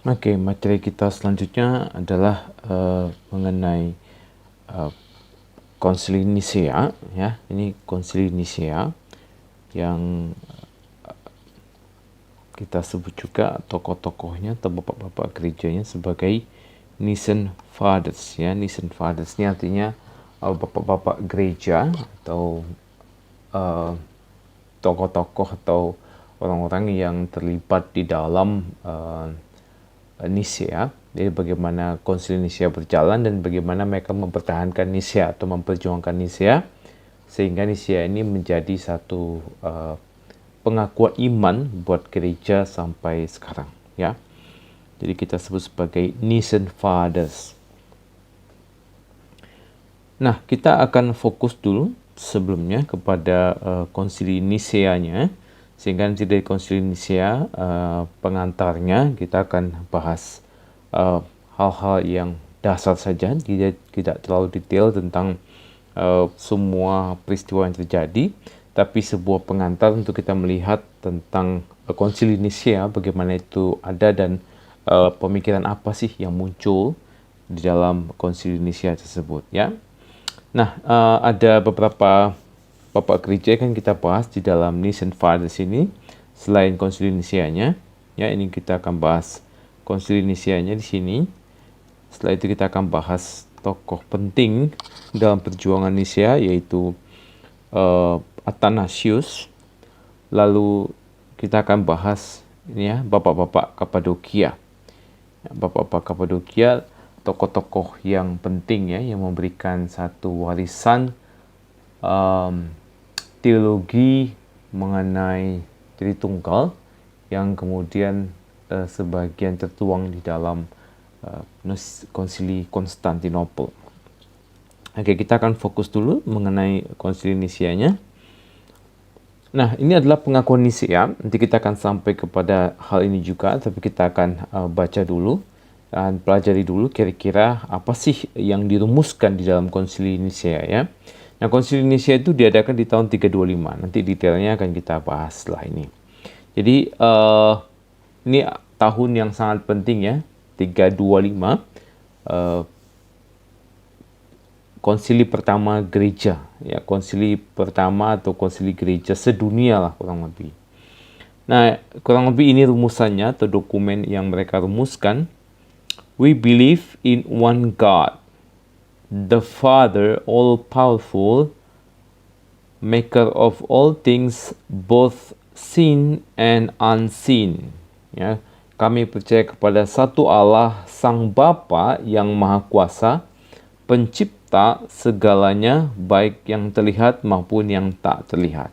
Oke, materi kita selanjutnya adalah mengenai Konsili Nisea, ya. Ini Konsili Nisea yang kita sebut juga tokoh-tokohnya atau bapak-bapak gerejanya sebagai Nicene Fathers, ya. Nicene Fathers ini artinya bapak-bapak gereja atau tokoh-tokoh atau orang-orang yang terlibat di dalam Nisea. Jadi bagaimana Konsili Nisea berjalan dan bagaimana mereka mempertahankan Nisea atau memperjuangkan Nisea sehingga Nisea ini menjadi satu pengakuan iman buat gereja sampai sekarang, ya. Jadi kita sebut sebagai Nicene Fathers. Nah, kita akan fokus dulu sebelumnya kepada Konsili Niseanya, sehingga nanti dari Konsili Nisea pengantarnya kita akan bahas hal-hal yang dasar saja, tidak terlalu detail tentang semua peristiwa yang terjadi, tapi sebuah pengantar untuk kita melihat tentang Konsili Nisea, bagaimana itu ada dan pemikiran apa sih yang muncul di dalam Konsili Nisea tersebut, ya. Nah, ada beberapa bapak gereja yang kita bahas di dalam Nicene Fathers ini selain Konsili Niseanya, ya. Ini kita akan bahas Konsili Niseanya di sini. Setelah itu kita akan bahas tokoh penting dalam perjuangan Nisea, yaitu Athanasius. Lalu kita akan bahas ini, ya, bapak-bapak Kapadokia. Bapak-bapak Kapadokia, tokoh-tokoh yang penting, ya, yang memberikan satu warisan teologi mengenai Tritunggal yang kemudian sebagian tertuang di dalam Konsili Konstantinopel. Oke, kita akan fokus dulu mengenai Konsili Niseanya. Nah, ini adalah pengakuan Nisea. Nanti kita akan sampai kepada hal ini juga, tapi kita akan baca dulu dan pelajari dulu kira-kira apa sih yang dirumuskan di dalam Konsili Nisea, ya. Nah, Konsili Nisea itu diadakan di tahun 325. Nanti detailnya akan kita bahas setelah ini. Jadi ini tahun yang sangat penting, ya, 325. Konsili pertama gereja, ya, konsili pertama atau konsili gereja sedunia lah kurang lebih. Nah, kurang lebih ini rumusannya atau dokumen yang mereka rumuskan. We believe in one God, the Father all-powerful, maker of all things, both seen and unseen. Ya, kami percaya kepada satu Allah, Sang Bapa yang Maha Kuasa, pencipta segalanya, baik yang terlihat maupun yang tak terlihat.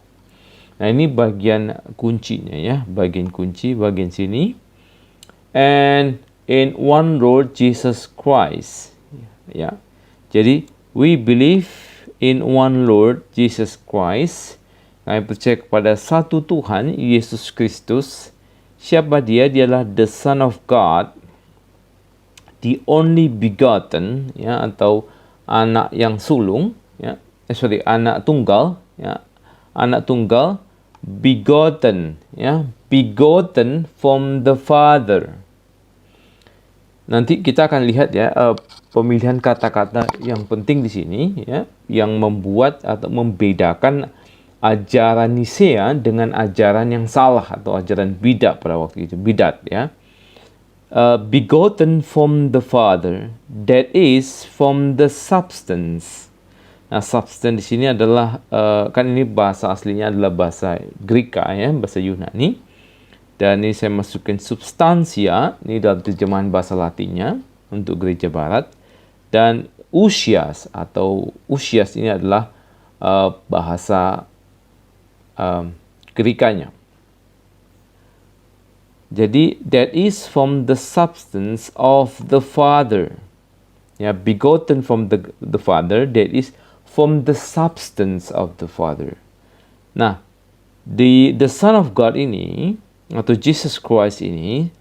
Nah, ini bagian kuncinya, ya, bagian kunci, bagian sini. And in one Lord Jesus Christ, ya. Jadi we believe in one Lord Jesus Christ. Kami percaya kepada satu Tuhan Yesus Kristus. Siapa dia? Dialah the Son of God, the only begotten, ya, atau anak yang sulung, ya. Anak tunggal, ya. Anak tunggal, begotten, ya, begotten from the Father. Nanti kita akan lihat, ya, pemilihan kata-kata yang penting di sini, ya, yang membuat atau membedakan ajaran Nisea dengan ajaran yang salah atau ajaran bidat pada waktu itu, bidat, ya. Begotten from the Father, that is from the substance. Nah, substance di sini adalah kan ini bahasa aslinya adalah bahasa Greka, ya, bahasa Yunani. Dan ini saya masukin substansia, ini dalam terjemahan bahasa Latinnya untuk gereja barat. Dan usias atau usias ini adalah bahasa Grekanya. Jadi that is from the substance of the Father. Ya, begotten from the Father, that is from the substance of the Father. Nah, the Son of God ini atau Jesus Christ ini,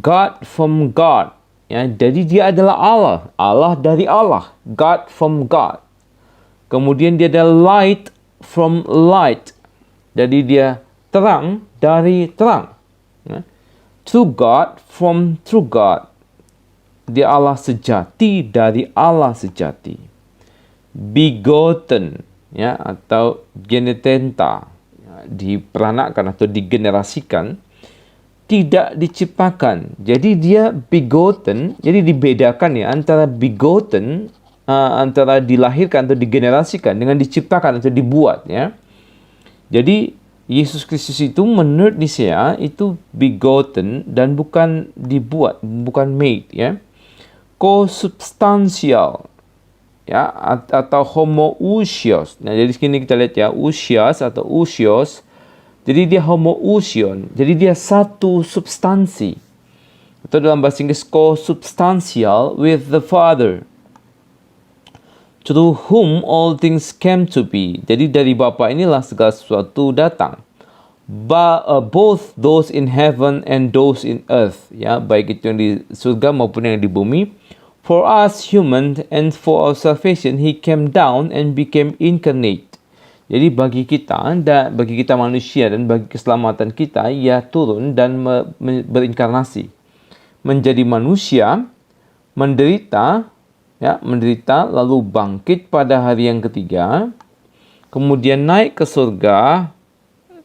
God from God, ya, jadi dia adalah Allah, Allah dari Allah, God from God. Kemudian dia adalah light from light, jadi dia terang dari terang, ya. True God from true God. Dia Allah sejati dari Allah sejati. Begotten, ya, atau genetenta, ya, diperanakkan atau digenerasikan, tidak diciptakan. Jadi dia begotten, jadi dibedakan ya antara begotten, antara dilahirkan atau digenerasikan dengan diciptakan atau dibuat, ya. Jadi Yesus Kristus itu menurut Nisea itu begotten dan bukan dibuat, bukan made, ya. Kosubstansial, ya, atau homoousios. Nah, jadi sini kita lihat ya, ousios atau ousios. Jadi dia homoousion. Jadi dia satu substansi. Atau dalam bahasa Inggris kosubstansial with the Father, through whom all things came to be. Jadi dari Bapa inilah segala sesuatu datang. Both those in heaven and those in earth, ya, baik itu yang di surga maupun yang di bumi. For us human and for our salvation he came down and became incarnate. Jadi bagi kita manusia dan bagi keselamatan kita, ia turun dan berinkarnasi, menjadi manusia, menderita lalu bangkit pada hari yang ketiga, kemudian naik ke surga,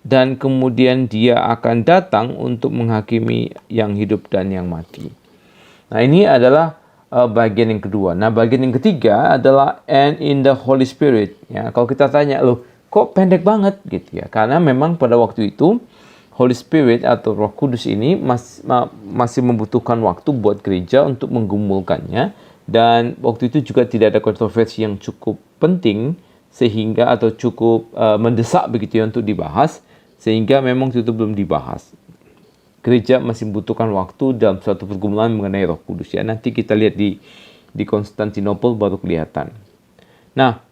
dan kemudian dia akan datang untuk menghakimi yang hidup dan yang mati. Nah, ini adalah bagian yang kedua. Nah, bagian yang ketiga adalah and in the Holy Spirit. Ya, kalau kita tanya, loh, kok pendek banget gitu ya? Karena memang pada waktu itu Holy Spirit atau Roh Kudus ini masih membutuhkan waktu buat gereja untuk menggumulkannya, dan waktu itu juga tidak ada kontroversi yang cukup penting sehingga atau cukup mendesak begitu ya untuk dibahas, sehingga memang itu belum dibahas. Gereja masih membutuhkan waktu dalam suatu pergumulan mengenai Roh Kudus, ya. Nanti kita lihat di Konstantinopel baru kelihatan. Nah,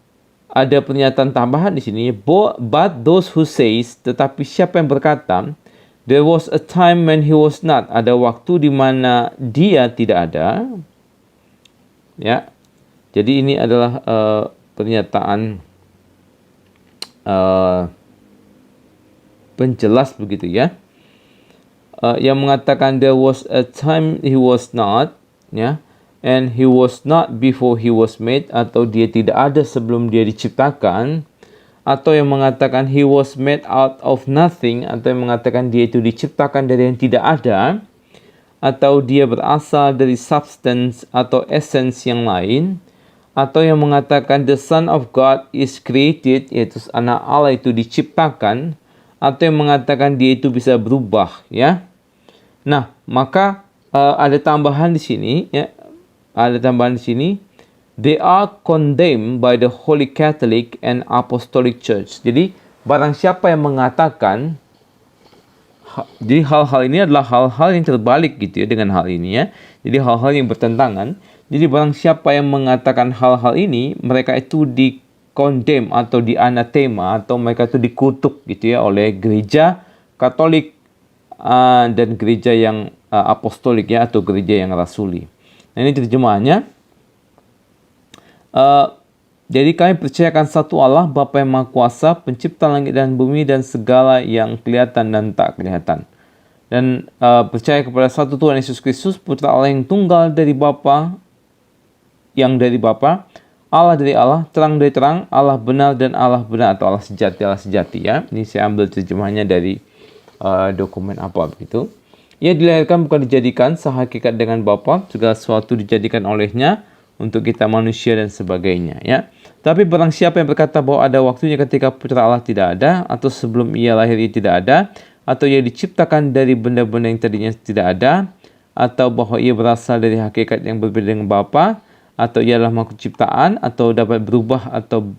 ada pernyataan tambahan di sini. But those who says, tetapi siapa yang berkata, there was a time when he was not. Ada waktu di mana dia tidak ada. Ya, jadi ini adalah pernyataan penjelas begitu ya. Yang mengatakan there was a time he was not, ya, and he was not before he was made, atau dia tidak ada sebelum dia diciptakan, atau yang mengatakan he was made out of nothing, atau yang mengatakan dia itu diciptakan dari yang tidak ada, atau dia berasal dari substance atau essence yang lain, atau yang mengatakan the Son of God is created, yaitu anak Allah itu diciptakan, atau yang mengatakan dia itu bisa berubah, ya. Nah, maka ada tambahan di sini, ya. Ada tambahan di sini. They are condemned by the Holy Catholic and Apostolic Church. Jadi, barang siapa yang mengatakan, jadi hal-hal ini adalah hal-hal yang terbalik gitu ya dengan hal ini, ya. Jadi hal-hal yang bertentangan. Jadi barang siapa yang mengatakan hal-hal ini, mereka itu di-condemn atau di-anatema, atau mereka itu dikutuk gitu ya oleh gereja Katolik dan gereja yang apostolik, ya, atau gereja yang rasuli. Nah, ini terjemahannya. Jadi kami percayakan satu Allah, Bapa yang Maha Kuasa, pencipta langit dan bumi dan segala yang kelihatan dan tak kelihatan. Dan percaya kepada satu Tuhan Yesus Kristus, Putra Allah yang tunggal dari Bapa, yang dari Bapa, Allah dari Allah, terang dari terang, Allah benar dan Allah benar, atau Allah sejati, ya. Ini saya ambil terjemahannya dari dokumen apa begitu. Ia dilahirkan bukan dijadikan, sehakikat dengan Bapa, segala sesuatu dijadikan olehnya untuk kita manusia dan sebagainya, ya. Tapi barang siapa yang berkata bahwa ada waktunya ketika Putra Allah tidak ada, atau sebelum ia lahir ia tidak ada, atau ia diciptakan dari benda-benda yang tadinya tidak ada, atau bahwa ia berasal dari hakikat yang berbeda dengan Bapa, atau ia adalah makhluk ciptaan, atau dapat berubah atau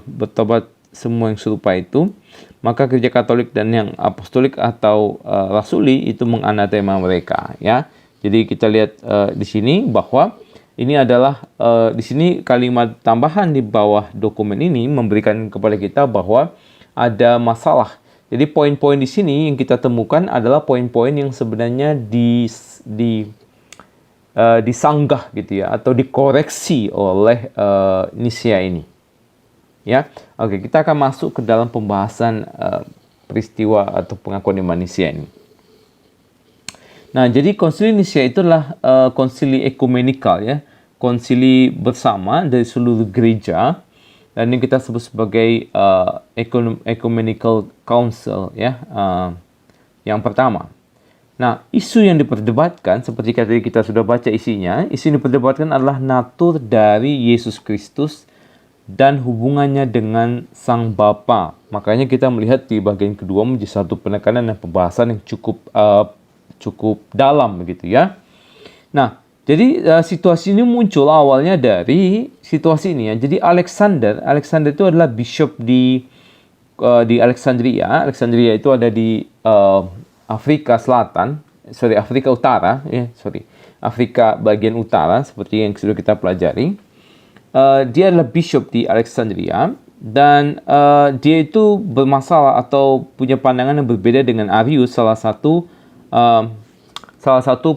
bertobat, semua yang serupa itu, maka gereja Katolik dan yang apostolik atau rasuli itu menganatema mereka, ya. Jadi kita lihat di sini bahwa ini adalah di sini kalimat tambahan di bawah dokumen ini memberikan kepada kita bahwa ada masalah. Jadi poin-poin di sini yang kita temukan adalah poin-poin yang sebenarnya disanggah gitu ya, atau dikoreksi oleh Nisea ini. Ya, oke, kita akan masuk ke dalam pembahasan peristiwa atau pengakuan iman Nisea ini. Nah, jadi konsili Nicea itulah konsili ekumenikal ya, konsili bersama dari seluruh gereja, dan ini kita sebut sebagai ecumenical council ya, yang pertama. Nah, isu yang diperdebatkan seperti tadi kita sudah baca isinya, isu yang diperdebatkan adalah natur dari Yesus Kristus dan hubungannya dengan Sang Bapa. Makanya kita melihat di bagian kedua menjadi satu penekanan dan pembahasan yang cukup dalam begitu ya. Nah, jadi situasi ini muncul awalnya dari situasi ini ya. Jadi Alexander itu adalah bishop di Alexandria. Alexandria itu ada di Afrika Selatan, Afrika Utara, Afrika bagian utara seperti yang sudah kita pelajari. Dia adalah bishop di Alexandria dan dia itu bermasalah atau punya pandangan yang berbeda dengan Arius, salah satu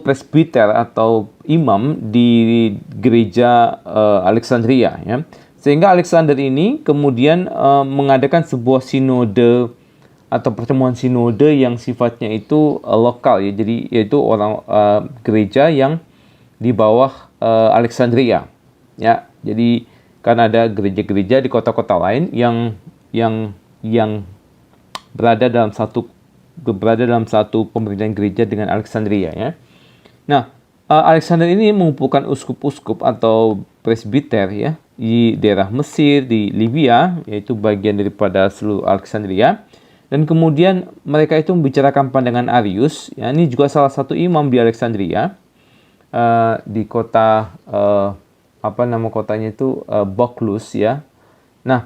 presbiter atau imam di gereja Alexandria ya. Sehingga Alexander ini kemudian mengadakan sebuah sinode atau pertemuan sinode yang sifatnya itu lokal ya. Jadi yaitu orang gereja yang di bawah Alexandria ya. Jadi karena ada gereja-gereja di kota-kota lain yang berada dalam satu pemerintahan gereja dengan Alexandria ya. Nah, Alexander ini mengumpulkan uskup-uskup atau presbiter ya di daerah Mesir, di Libya, yaitu bagian daripada seluruh Alexandria. Dan kemudian mereka itu membicarakan pandangan Arius. Ya, ini juga salah satu imam di Alexandria, di kota apa nama kotanya itu Boclus ya. Nah,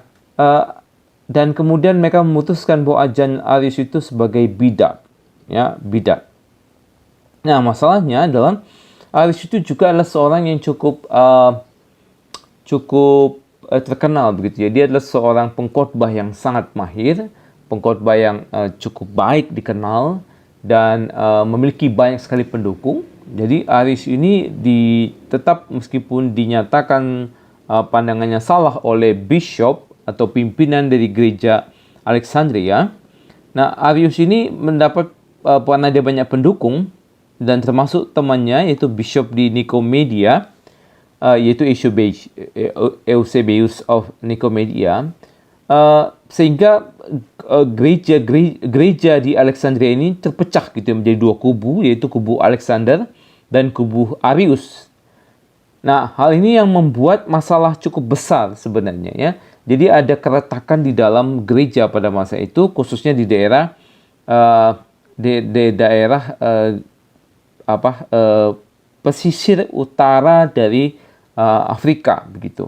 dan kemudian mereka memutuskan bahwa ajaran Arius itu sebagai bidat, ya bidat. Nah, masalahnya adalah Arius itu juga adalah seorang yang cukup terkenal begitu ya. Dia adalah seorang pengkhotbah yang sangat mahir, pengkhotbah yang cukup baik dikenal dan memiliki banyak sekali pendukung. Jadi Arius ini tetap meskipun dinyatakan pandangannya salah oleh bishop atau pimpinan dari gereja Alexandria. Nah, Arius ini mendapat karena dia banyak pendukung dan termasuk temannya yaitu bishop di Nicomedia, yaitu Eusebius of Nicomedia. Sehingga gereja di Alexandria ini terpecah gitu menjadi dua kubu, yaitu kubu Alexander dan kubu Arius. Nah, hal ini yang membuat masalah cukup besar sebenarnya ya. Jadi ada keretakan di dalam gereja pada masa itu, khususnya di daerah pesisir utara dari Afrika begitu.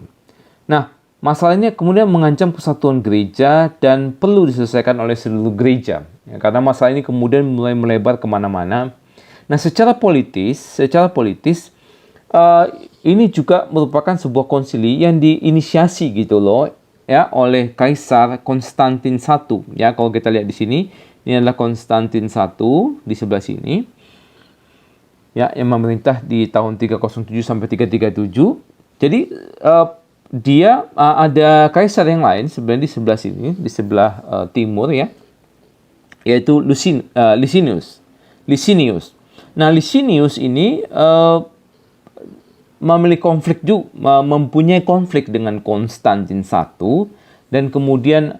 Nah, masalahnya kemudian mengancam persatuan gereja dan perlu diselesaikan oleh seluruh gereja. Ya, karena masalah ini kemudian mulai melebar kemana-mana. Nah, secara politis ini juga merupakan sebuah konsili yang diinisiasi gitu loh, ya, oleh Kaisar Konstantin I. Ya, kalau kita lihat di sini, ini adalah Konstantin I di sebelah sini. Ya, yang memerintah di tahun 307 sampai 337. Jadi dia ada kaisar yang lain sebenarnya di sebelah sini, di sebelah timur ya, yaitu Licinius. Nah, Licinius ini mempunyai konflik dengan Konstantin I, dan kemudian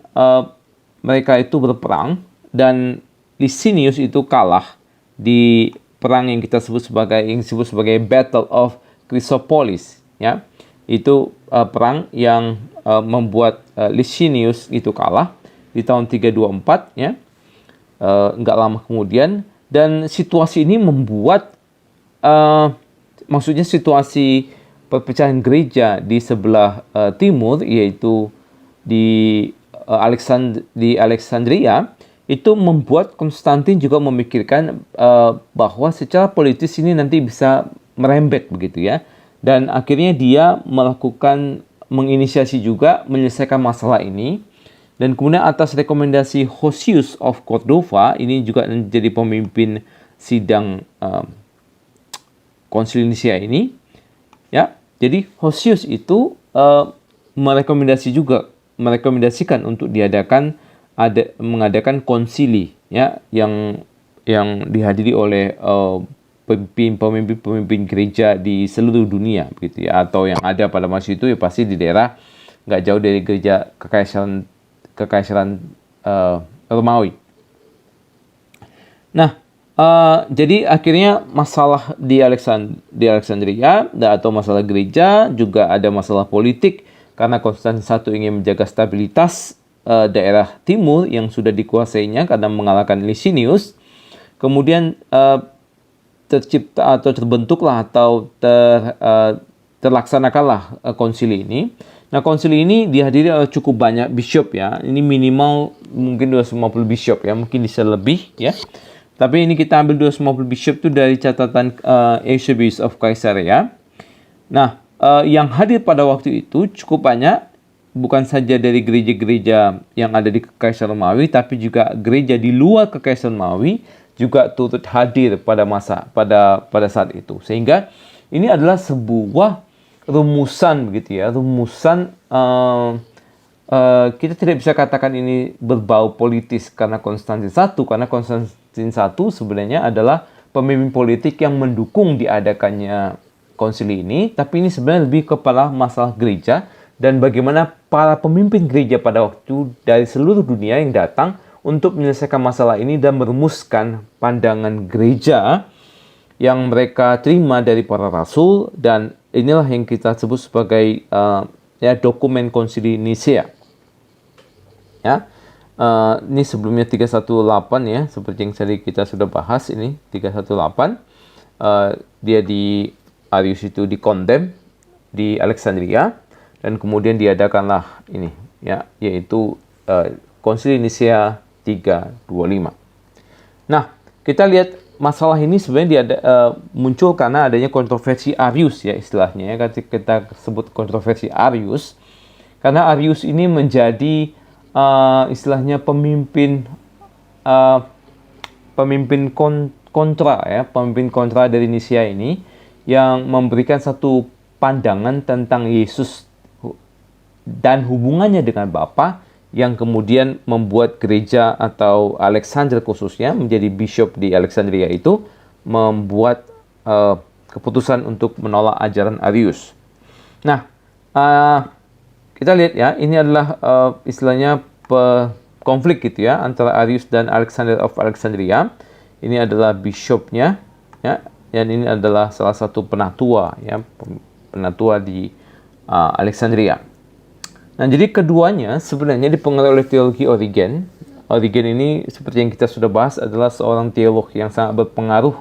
mereka itu berperang dan Licinius itu kalah di perang yang disebut sebagai Battle of Chrysopolis ya. Itu perang yang membuat Licinius itu kalah di tahun 324 ya. Enggak lama kemudian, dan situasi ini membuat maksudnya situasi perpecahan gereja di sebelah timur, yaitu di Alexandria, itu membuat Konstantin juga memikirkan bahwa secara politis ini nanti bisa merembet begitu ya. Dan akhirnya dia menginisiasi juga menyelesaikan masalah ini. Dan kemudian atas rekomendasi Hosius of Cordova, ini juga menjadi pemimpin sidang Konsili Nicea ini, ya. Jadi Hosius itu merekomendasikan untuk mengadakan konsili, ya, yang dihadiri oleh pemimpin gereja di seluruh dunia begitu ya, atau yang ada pada masa itu ya pasti di daerah nggak jauh dari gereja kekaisaran Romawi. Nah, jadi akhirnya masalah di Alexandria atau masalah gereja, juga ada masalah politik karena Konstantin I ingin menjaga stabilitas daerah timur yang sudah dikuasainya karena mengalahkan Licinius. Kemudian tercipta atau terbentuklah atau terlaksanakanlah konsili ini. Nah, konsili ini dihadiri oleh cukup banyak bishop ya. Ini minimal mungkin 250 bishop ya, mungkin bisa lebih ya. Tapi ini kita ambil 250 bishop itu dari catatan Eusebius of Caesarea. Nah, yang hadir pada waktu itu cukup banyak, bukan saja dari gereja-gereja yang ada di Kekaisaran Romawi, tapi juga gereja di luar Kekaisaran Romawi juga turut hadir pada saat itu. Sehingga ini adalah sebuah rumusan begitu ya, rumusan kita tidak bisa katakan ini berbau politis karena Konstantin I, karena Konstantin I sebenarnya adalah pemimpin politik yang mendukung diadakannya konsili ini, tapi ini sebenarnya lebih kepada masalah gereja dan bagaimana para pemimpin gereja pada waktu dari seluruh dunia yang datang untuk menyelesaikan masalah ini dan merumuskan pandangan gereja yang mereka terima dari para rasul, dan inilah yang kita sebut sebagai dokumen konsili Nicea. Ya, ini sebelumnya 318 ya, seperti yang tadi kita sudah bahas ini 318. Dia di Arius itu dikondem di Alexandria dan kemudian diadakanlah ini ya, yaitu konsili Nicea 325. Nah, kita lihat masalah ini sebenarnya muncul karena adanya kontroversi Arius ya, istilahnya ya, kita sebut kontroversi Arius karena Arius ini menjadi istilahnya pemimpin kontra dari Nicea ini, yang memberikan satu pandangan tentang Yesus dan hubungannya dengan Bapa, yang kemudian membuat gereja atau Alexander khususnya menjadi bishop di Alexandria itu membuat keputusan untuk menolak ajaran Arius. Nah, kita lihat ya, ini adalah istilahnya konflik gitu ya antara Arius dan Alexander of Alexandria. Ini adalah bishopnya ya, dan ini adalah salah satu penatua ya, penatua di Alexandria. Nah, jadi keduanya sebenarnya dipengaruhi oleh teologi Origen. Origen ini seperti yang kita sudah bahas adalah seorang teolog yang sangat berpengaruh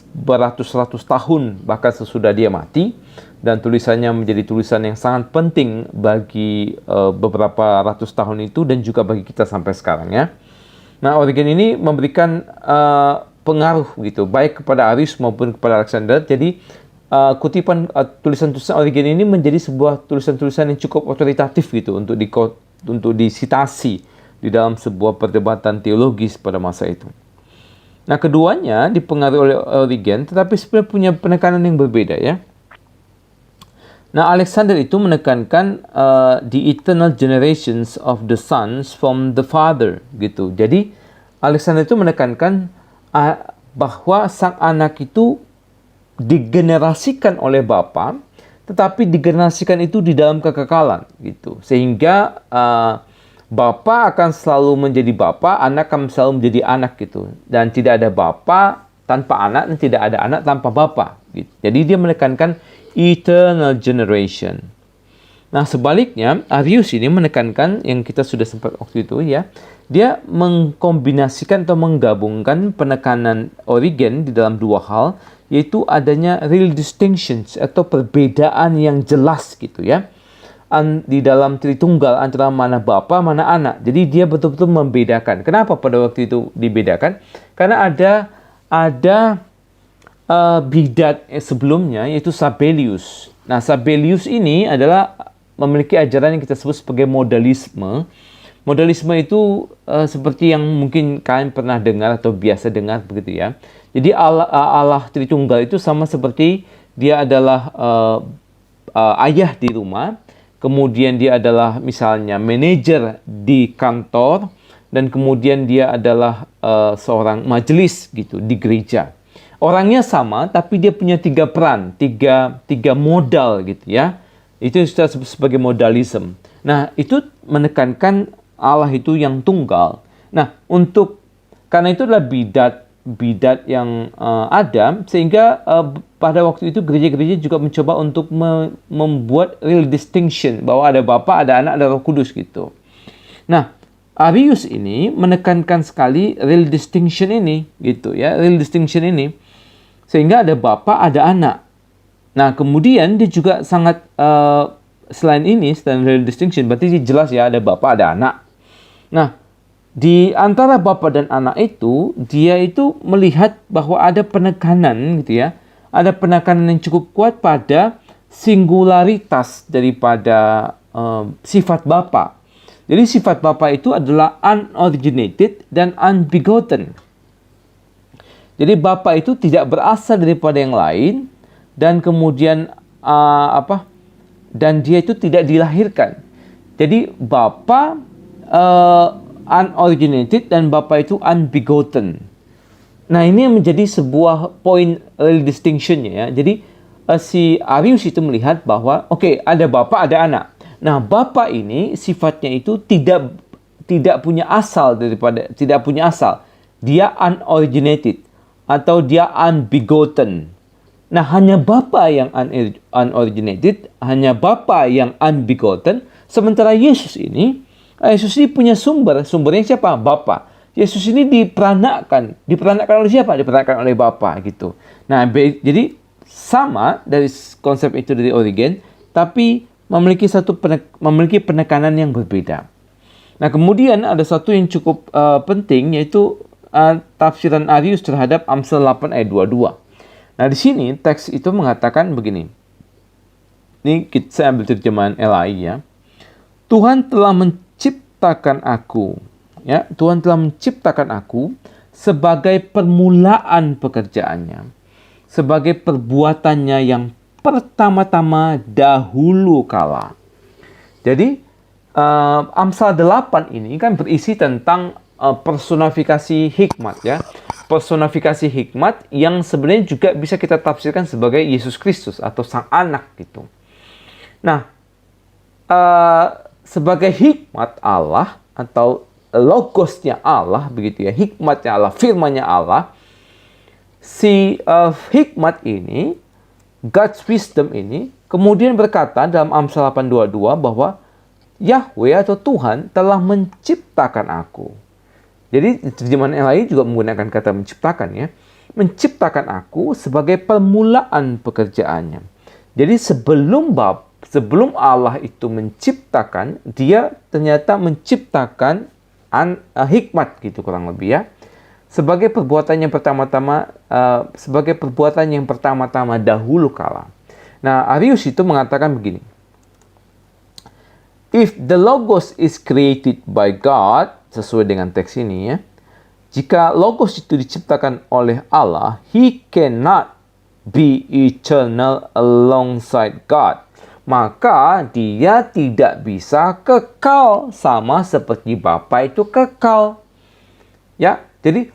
beratus-ratus tahun bahkan sesudah dia mati, dan tulisannya menjadi tulisan yang sangat penting bagi beberapa ratus tahun itu dan juga bagi kita sampai sekarang ya. Nah, Origen ini memberikan pengaruh gitu baik kepada Arius maupun kepada Alexander. Jadi kutipan tulisan-tulisan Origen ini menjadi sebuah tulisan-tulisan yang cukup otoritatif gitu untuk disitasi di dalam sebuah perdebatan teologis pada masa itu. Nah, keduanya dipengaruhi oleh Origen, tetapi sebenarnya punya penekanan yang berbeda ya. Nah, Alexander itu menekankan the eternal generations of the sons from the father gitu. Jadi Alexander itu menekankan bahwa sang anak itu digenerasikan oleh Bapa, tetapi digenerasikan itu di dalam kekekalan gitu. Sehingga Bapa akan selalu menjadi Bapa, anak akan selalu menjadi anak gitu. Dan tidak ada Bapa tanpa anak dan tidak ada anak tanpa Bapa gitu. Jadi dia menekankan eternal generation. Nah, sebaliknya Arius ini menekankan yang kita sudah sempat waktu itu ya. Dia mengkombinasikan atau menggabungkan penekanan Origen di dalam dua hal, yaitu adanya real distinctions atau perbedaan yang jelas gitu ya di dalam Tritunggal antara mana Bapa mana anak. Jadi dia betul-betul membedakan. Kenapa pada waktu itu dibedakan? Karena ada bidat sebelumnya, yaitu Sabellius. Nah, Sabellius ini adalah memiliki ajaran yang kita sebut sebagai modalisme. Modalisme itu seperti yang mungkin kalian pernah dengar atau biasa dengar begitu ya. Jadi Allah Tritunggal itu sama seperti dia adalah ayah di rumah, kemudian dia adalah misalnya manajer di kantor, dan kemudian dia adalah seorang majelis gitu di gereja. Orangnya sama, tapi dia punya 3 peran, tiga modal gitu ya. Itu kita sebut sebagai modalism. Nah, itu menekankan Allah itu yang tunggal. Nah, karena itu adalah bidat yang ada, sehingga pada waktu itu gereja-gereja juga mencoba untuk membuat real distinction bahwa ada Bapa, ada Anak, ada Roh Kudus gitu. Nah, Arius ini menekankan sekali real distinction ini gitu ya, real distinction ini. Sehingga ada Bapa, ada Anak. Nah, kemudian dia juga sangat selain real distinction, berarti jelas ya ada Bapa, ada Anak. Nah, di antara Bapa dan Anak itu, dia itu melihat bahwa ada penekanan gitu ya. Ada penekanan yang cukup kuat pada singularitas daripada sifat Bapa. Jadi sifat Bapa itu adalah unoriginated dan unbegotten. Jadi Bapa itu tidak berasal daripada yang lain dan kemudian dan dia itu tidak dilahirkan. Jadi Bapa unoriginated dan Bapa itu unbegotten. Nah, ini yang menjadi sebuah poin real distinctionnya ya. Jadi si Arius itu melihat bahwa ada Bapa, ada Anak. Nah, Bapa ini sifatnya itu tidak punya asal Dia unoriginated atau dia unbegotten. Nah, hanya Bapa yang unoriginated, hanya Bapa yang unbegotten. Sementara Yesus ini punya sumbernya siapa? Bapa. Yesus ini diperanakkan oleh siapa? Diperanakkan oleh Bapa gitu. Nah, jadi sama dari konsep itu dari Origen, tapi memiliki penekanan yang berbeda. Nah, kemudian ada satu yang cukup penting, yaitu tafsiran Arius terhadap Amsal 8 ayat 22. Nah, di sini teks itu mengatakan begini. Ini saya ambil terjemahan LAI ya. Tuhan telah menciptakan aku. Ya, Tuhan telah menciptakan aku sebagai permulaan pekerjaannya. Sebagai perbuatannya yang pertama-tama dahulu kala. Jadi, Amsal 8 ini kan berisi tentang personifikasi hikmat ya. Personifikasi hikmat yang sebenarnya juga bisa kita tafsirkan sebagai Yesus Kristus atau Sang Anak gitu. Nah, sebagai hikmat Allah atau logosnya Allah begitu ya, hikmatnya Allah, firman-Nya Allah, si hikmat ini, God's wisdom ini kemudian berkata dalam Amsal 8:22 bahwa Yahweh atau Tuhan telah menciptakan aku. Jadi terjemahan yang lain juga menggunakan kata menciptakan ya. Menciptakan aku sebagai permulaan pekerjaannya. Jadi sebelum Allah itu menciptakan, dia ternyata menciptakan hikmat gitu kurang lebih ya. Sebagai perbuatan yang pertama-tama dahulu kala. Nah, Arius itu mengatakan begini. If the Logos is created by God, sesuai dengan teks ini ya, jika Logos itu diciptakan oleh Allah, He cannot be eternal alongside God. Maka dia tidak bisa kekal sama seperti Bapa itu kekal. Ya, jadi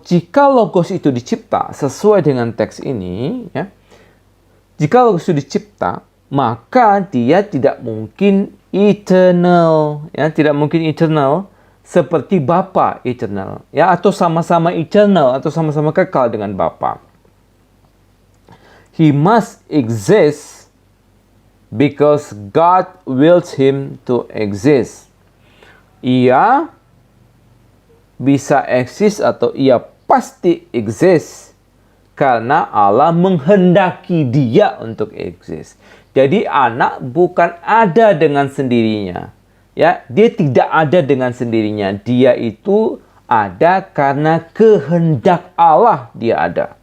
jika Logos itu dicipta sesuai dengan teks ini ya, jika Logos itu dicipta, maka dia tidak mungkin eternal, ya, tidak mungkin eternal seperti Bapa eternal, ya, atau sama-sama eternal atau sama-sama kekal dengan Bapa. He must exist because God wills him to exist. Ia bisa eksis atau ia pasti exist karena Allah menghendaki dia untuk eksis. Jadi anak bukan ada dengan sendirinya. Ya, dia tidak ada dengan sendirinya. Dia itu ada karena kehendak Allah dia ada.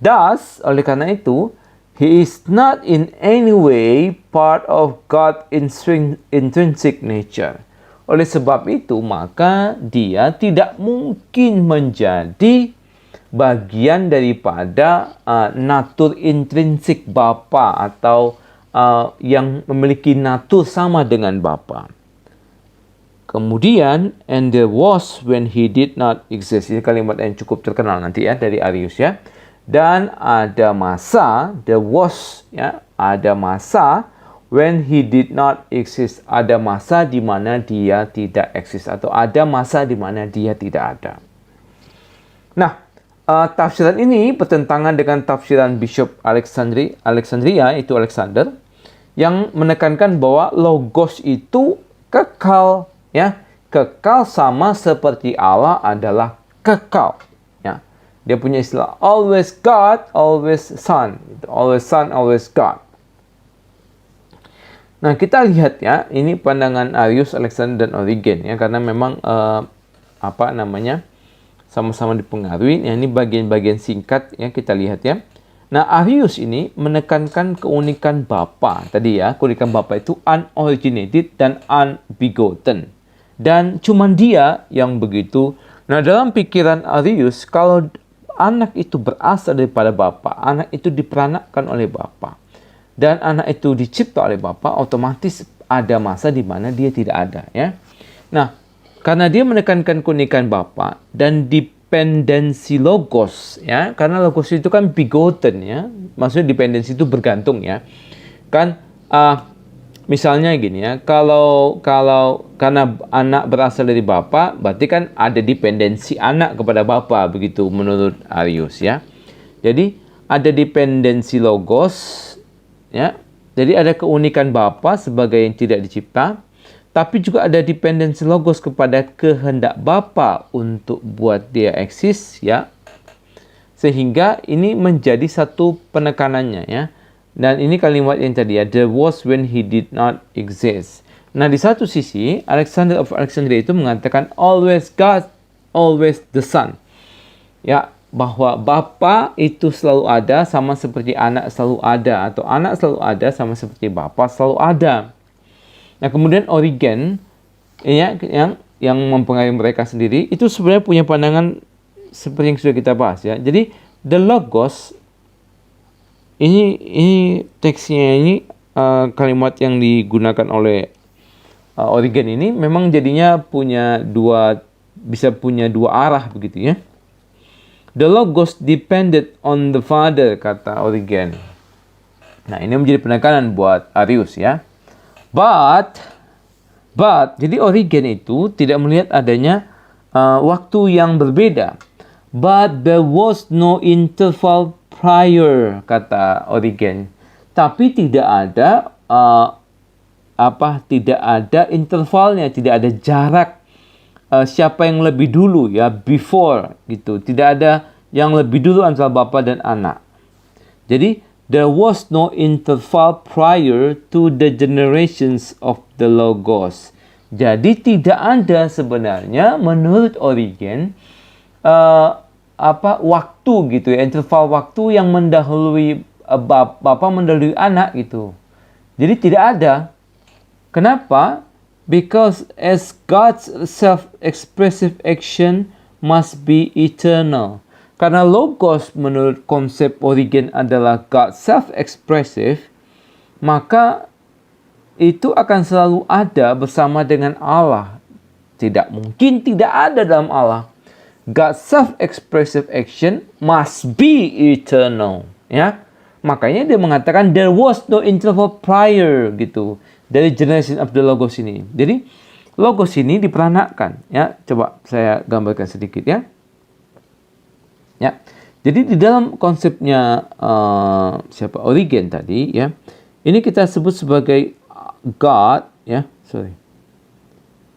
Thus, oleh karena itu, he is not in any way part of God's intrinsic nature. Oleh sebab itu, maka dia tidak mungkin menjadi bagian daripada natur intrinsik Bapa atau yang memiliki natur sama dengan Bapa. Kemudian, and there was when he did not exist. Ini kalimat yang cukup terkenal nanti ya dari Arius ya. Dan ada masa, there was, ya, ada masa when he did not exist. Ada masa di mana dia tidak eksis, atau ada masa di mana dia tidak ada. Nah, tafsiran ini bertentangan dengan tafsiran Bishop Alexandria, itu Alexander, yang menekankan bahwa logos itu kekal, ya, kekal sama seperti Allah adalah kekal. Ya, dia punya istilah always God, always Son, always Son, always God. Nah, kita lihat ya, ini pandangan Arius, Alexander, dan Origen ya, karena memang sama-sama dipengaruhi. Ya, ini bagian-bagian singkat ya, kita lihat ya. Nah, Arius ini menekankan keunikan Bapa tadi ya. Keunikan Bapa itu unoriginated dan unbegotten. Dan cuman dia yang begitu. Nah, dalam pikiran Arius, kalau anak itu berasal daripada Bapa, anak itu diperanakkan oleh Bapa, dan anak itu dicipta oleh Bapa, otomatis ada masa di mana dia tidak ada ya. Nah, karena dia menekankan keunikan Bapa dan dependensi logos ya, karena logos itu kan begotten ya, maksudnya dependensi itu bergantung ya. Kan misalnya gini ya, kalau karena anak berasal dari Bapa, berarti kan ada dependensi anak kepada Bapa, begitu menurut Arius ya. Jadi ada dependensi logos ya. Jadi ada keunikan Bapa sebagai yang tidak dicipta, tapi juga ada dependensi logos kepada kehendak Bapa untuk buat dia eksis ya. Sehingga ini menjadi satu penekanannya ya. Dan ini kalimat yang tadi ya, there was when he did not exist. Nah, di satu sisi Alexander of Alexandria itu mengatakan always God, always the Son. Ya, bahwa Bapa itu selalu ada sama seperti anak selalu ada, atau anak selalu ada sama seperti Bapa selalu ada. Nah, kemudian Origen ya, yang mempengaruhi mereka sendiri itu sebenarnya punya pandangan seperti yang sudah kita bahas ya. Jadi the logos ini teksnya ini kalimat yang digunakan oleh Origen ini memang jadinya bisa punya dua arah begitu ya. The logos depended on the Father, kata Origen. Nah, ini menjadi penekanan buat Arius ya. But, jadi Origen itu tidak melihat adanya waktu yang berbeda. But there was no interval prior, kata Origen. Tapi tidak ada tidak ada intervalnya, tidak ada jarak siapa yang lebih dulu ya, before gitu. Tidak ada yang lebih dulu antara Bapa dan anak. Jadi there was no interval prior to the generations of the Logos. Jadi tidak ada sebenarnya menurut Origen waktu gitu ya, interval waktu yang mendahului Bapa mendahului anak gitu. Jadi tidak ada. Kenapa? Because as God's self-expressive action must be eternal. Karena logos menurut konsep Origen adalah God self-expressive, maka itu akan selalu ada bersama dengan Allah. Tidak mungkin tidak ada dalam Allah. God self-expressive action must be eternal. Ya, makanya dia mengatakan there was no interval prior gitu dari generation of the logos ini. Jadi logos ini diperanakkan. Ya, coba saya gambarkan sedikit ya. Ya, jadi di dalam konsepnya Origen tadi ya, ini kita sebut sebagai God ya,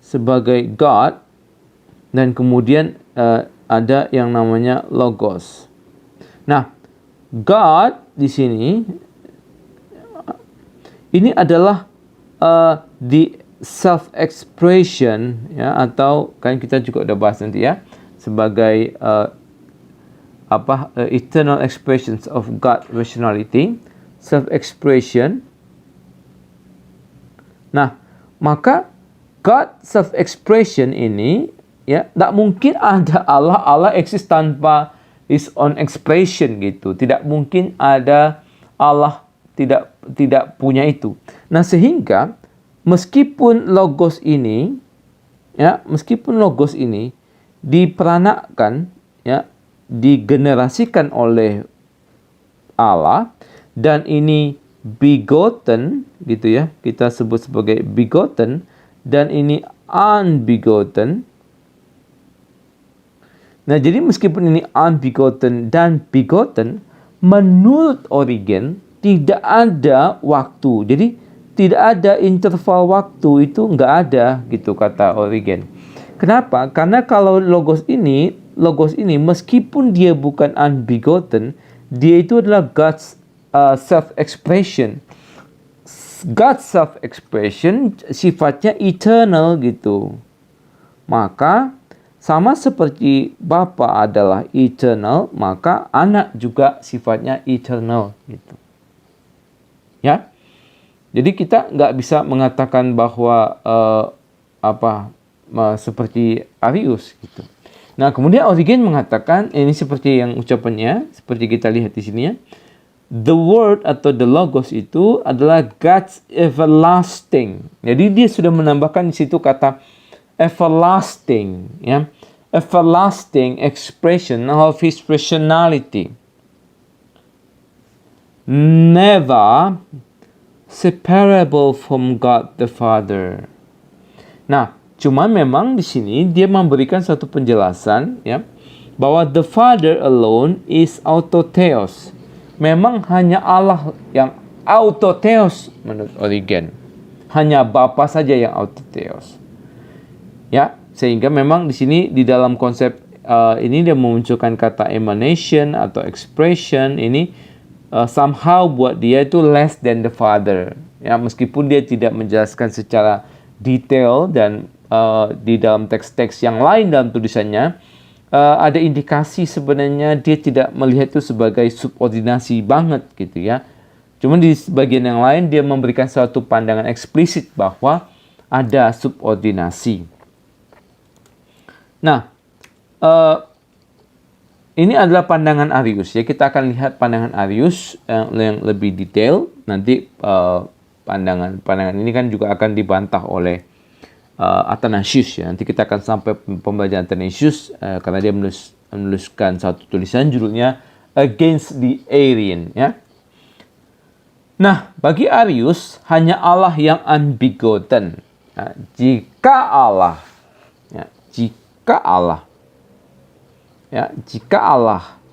sebagai God, dan kemudian ada yang namanya logos. Nah, God di sini ini adalah the self-expression ya, atau kan kita juga udah bahas nanti ya, sebagai eternal expressions of God rationality, self-expression. Nah, maka God self-expression ini ya, tak mungkin ada Allah eksis tanpa his own expression gitu. Tidak mungkin ada Allah tidak punya itu. Nah, sehingga meskipun logos ini diperanakkan ya, digenerasikan oleh Allah, dan ini begotten gitu ya, kita sebut sebagai begotten, dan ini unbegotten. Nah, jadi meskipun ini unbegotten dan begotten, menurut Origen tidak ada waktu. Jadi tidak ada interval waktu, itu nggak ada gitu kata Origen. Kenapa? Karena kalau logos ini meskipun dia bukan unbegotten, dia itu adalah God's self-expression. God's self-expression sifatnya eternal gitu. Maka sama seperti Bapa adalah eternal, maka anak juga sifatnya eternal gitu. Ya. Jadi kita nggak bisa mengatakan bahwa seperti Arius gitu. Nah, kemudian Origen mengatakan, ini seperti yang ucapannya, seperti kita lihat di sini ya. The word atau the logos itu adalah God's everlasting. Jadi dia sudah menambahkan di situ kata everlasting, ya. Everlasting expression of his personality. Never separable from God the Father. Nah, cuma memang di sini dia memberikan satu penjelasan ya, bahwa the Father alone is autotheos. Memang hanya Allah yang autotheos menurut Origen. Hanya Bapa saja yang autotheos. Ya, sehingga memang di sini di dalam konsep ini dia memunculkan kata emanation atau expression ini somehow buat dia itu less than the Father. Ya, meskipun dia tidak menjelaskan secara detail dan di dalam teks-teks yang lain dalam tulisannya ada indikasi sebenarnya dia tidak melihat itu sebagai subordinasi banget gitu ya. Cuma di bagian yang lain dia memberikan suatu pandangan eksplisit bahwa ada subordinasi. Nah, ini adalah pandangan Arius ya. Kita akan lihat pandangan Arius yang lebih detail. Nanti pandangan ini kan juga akan dibantah oleh Athanasius ya. Nanti kita akan sampai pembelajaran Athanasius karena dia menuliskan satu tulisan judulnya Against the Arian ya. Nah, bagi Arius hanya Allah yang unbegotten. Nah, jika Allah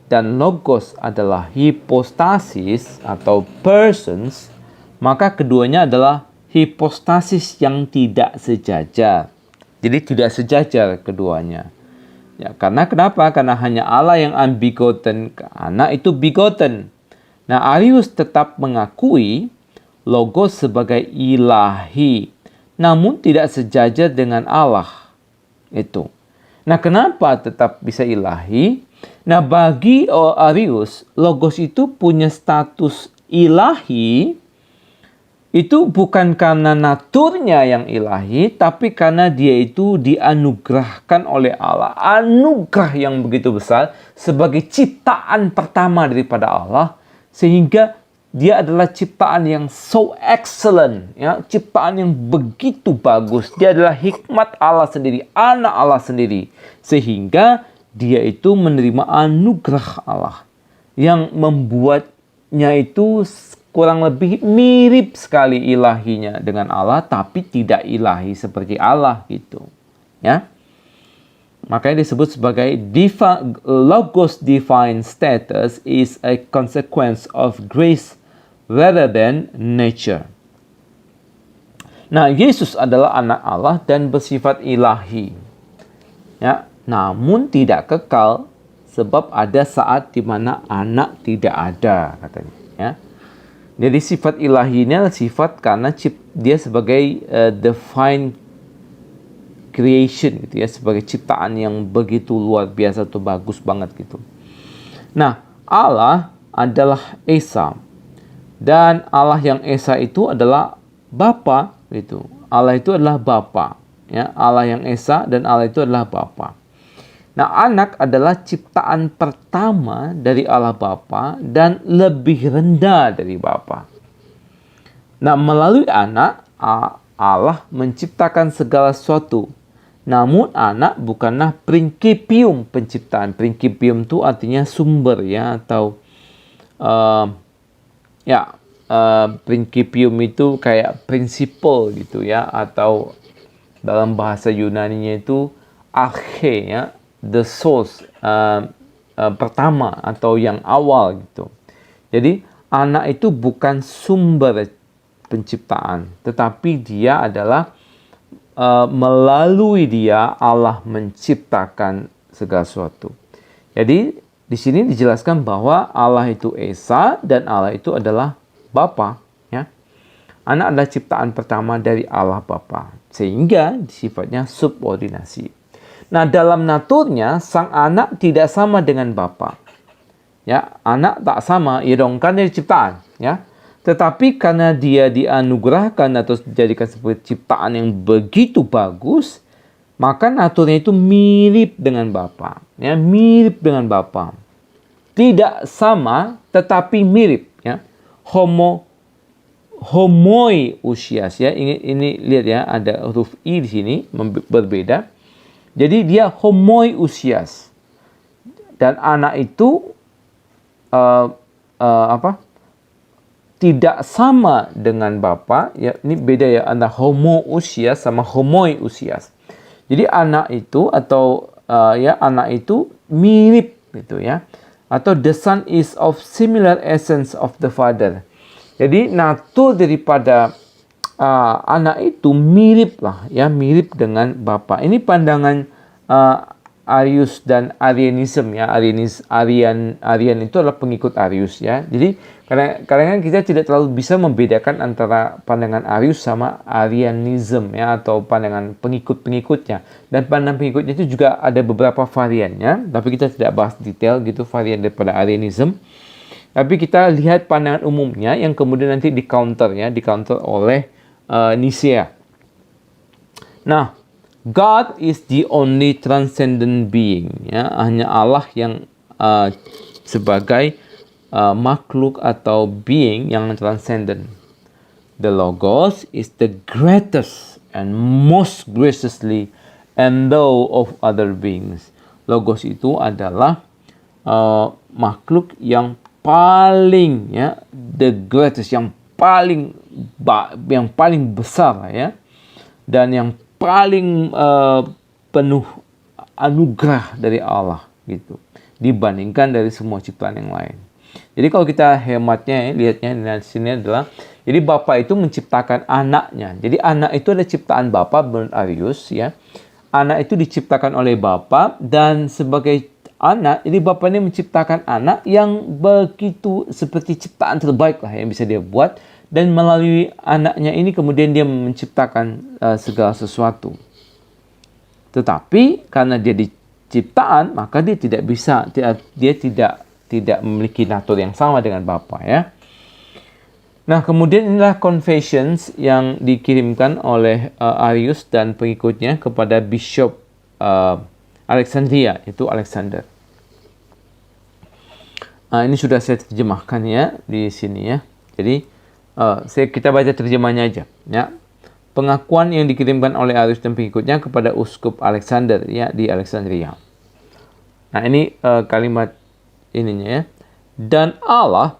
dan logos adalah hipostasis atau persons, maka keduanya adalah hipostasis yang tidak sejajar. Jadi tidak sejajar keduanya. Ya, karena kenapa? Karena hanya Allah yang unbegotten, anak itu begotten. Nah, Arius tetap mengakui logos sebagai ilahi, namun tidak sejajar dengan Allah. Itu. Nah, kenapa tetap bisa ilahi? Nah, bagi Arius, logos itu punya status ilahi, itu bukan karena naturnya yang ilahi, tapi karena dia itu dianugerahkan oleh Allah. Anugerah yang begitu besar sebagai ciptaan pertama daripada Allah, sehingga dia adalah ciptaan yang so excellent, ya, ciptaan yang begitu bagus. Dia adalah hikmat Allah sendiri, anak Allah sendiri. Sehingga dia itu menerima anugerah Allah yang membuatnya itu kurang lebih mirip sekali ilahinya dengan Allah, tapi tidak ilahi seperti Allah gitu. Ya. Makanya disebut sebagai logos divine status is a consequence of grace rather than nature. Nah, Yesus adalah anak Allah dan bersifat ilahi. Ya, namun tidak kekal sebab ada saat di mana anak tidak ada katanya, ya. Jadi sifat ilahinya adalah sifat karena dia sebagai divine creation gitu ya, sebagai ciptaan yang begitu luar biasa tuh, bagus banget gitu. Nah, Allah adalah Esa. Dan Allah yang Esa itu adalah Bapa gitu. Allah itu adalah Bapa, ya. Allah yang Esa dan Allah itu adalah Bapa. Nah, anak adalah ciptaan pertama dari Allah Bapa dan lebih rendah dari Bapa. Nah, melalui anak Allah menciptakan segala sesuatu. Namun anak bukanlah principium penciptaan. Principium itu artinya sumber ya, atau uh, ya principium itu kayak principle gitu ya, atau dalam bahasa Yunaninya itu arche ya, the source, pertama atau yang awal gitu. Jadi anak itu bukan sumber penciptaan, tetapi dia adalah melalui dia Allah menciptakan segala sesuatu. Jadi di sini dijelaskan bahwa Allah itu Esa dan Allah itu adalah Bapa, ya. Anak adalah ciptaan pertama dari Allah Bapa, sehingga sifatnya subordinasi. Nah, dalam naturnya sang anak tidak sama dengan Bapa. Ya, anak tak sama, ya dong, kan dari ciptaan, ya. Tetapi karena dia dianugerahkan atau dijadikan sebagai ciptaan yang begitu bagus, maka naturnya itu mirip dengan Bapa, ya, mirip dengan Bapa. Tidak sama, tetapi mirip, ya. Homoiousias, ya. Ini lihat ya, ada huruf i di sini berbeda. Jadi dia homoiousias. Dan anak itu tidak sama dengan Bapa, ya. Ini beda ya, antara homoousias sama homoiousias. Jadi anak itu atau anak itu mirip gitu ya. Atau the son is of similar essence of the father. Jadi natur daripada anak itu mirip lah ya, mirip dengan Bapa. Ini pandangan Arius dan Arianism ya. Arian itu adalah pengikut Arius ya. Jadi kadang-kadang kita tidak terlalu bisa membedakan antara pandangan Arius sama Arianism ya, atau pandangan pengikut-pengikutnya. Dan pandangan pengikutnya itu juga ada beberapa variannya, tapi kita tidak bahas detail gitu varian daripada Arianism. Tapi kita lihat pandangan umumnya yang kemudian nanti di-counter oleh Nicea. Nah, God is the only transcendent being, ya. Hanya Allah yang sebagai makhluk atau being yang transcendent. The Logos is the greatest and most graciously endowed of other beings. Logos itu adalah makhluk yang paling, ya, the greatest, yang paling besar ya, dan yang paling penuh anugerah dari Allah gitu, dibandingkan dari semua ciptaan yang lain. Jadi kalau kita hematnya ya, lihatnya di sini adalah, jadi Bapa itu menciptakan anaknya. Jadi anak itu adalah ciptaan Bapa menurut Arius ya. Anak itu diciptakan oleh Bapa, dan sebagai anak, jadi Bapa ini menciptakan anak yang begitu seperti ciptaan terbaik lah yang bisa dia buat. Dan melalui anaknya ini kemudian dia menciptakan segala sesuatu. Tetapi karena dia diciptaan, maka dia tidak bisa, dia tidak memiliki natur yang sama dengan Bapa ya. Nah, kemudian inilah confessions yang dikirimkan oleh Arius dan pengikutnya kepada Bishop Alexandria, itu Alexander. Ini sudah saya terjemahkan ya di sini ya. Jadi kita baca terjemahnya aja ya. Pengakuan yang dikirimkan oleh Arius dan pengikutnya kepada Uskup Alexander ya di Alexandria. Nah, ini kalimat ininya ya. Dan Allah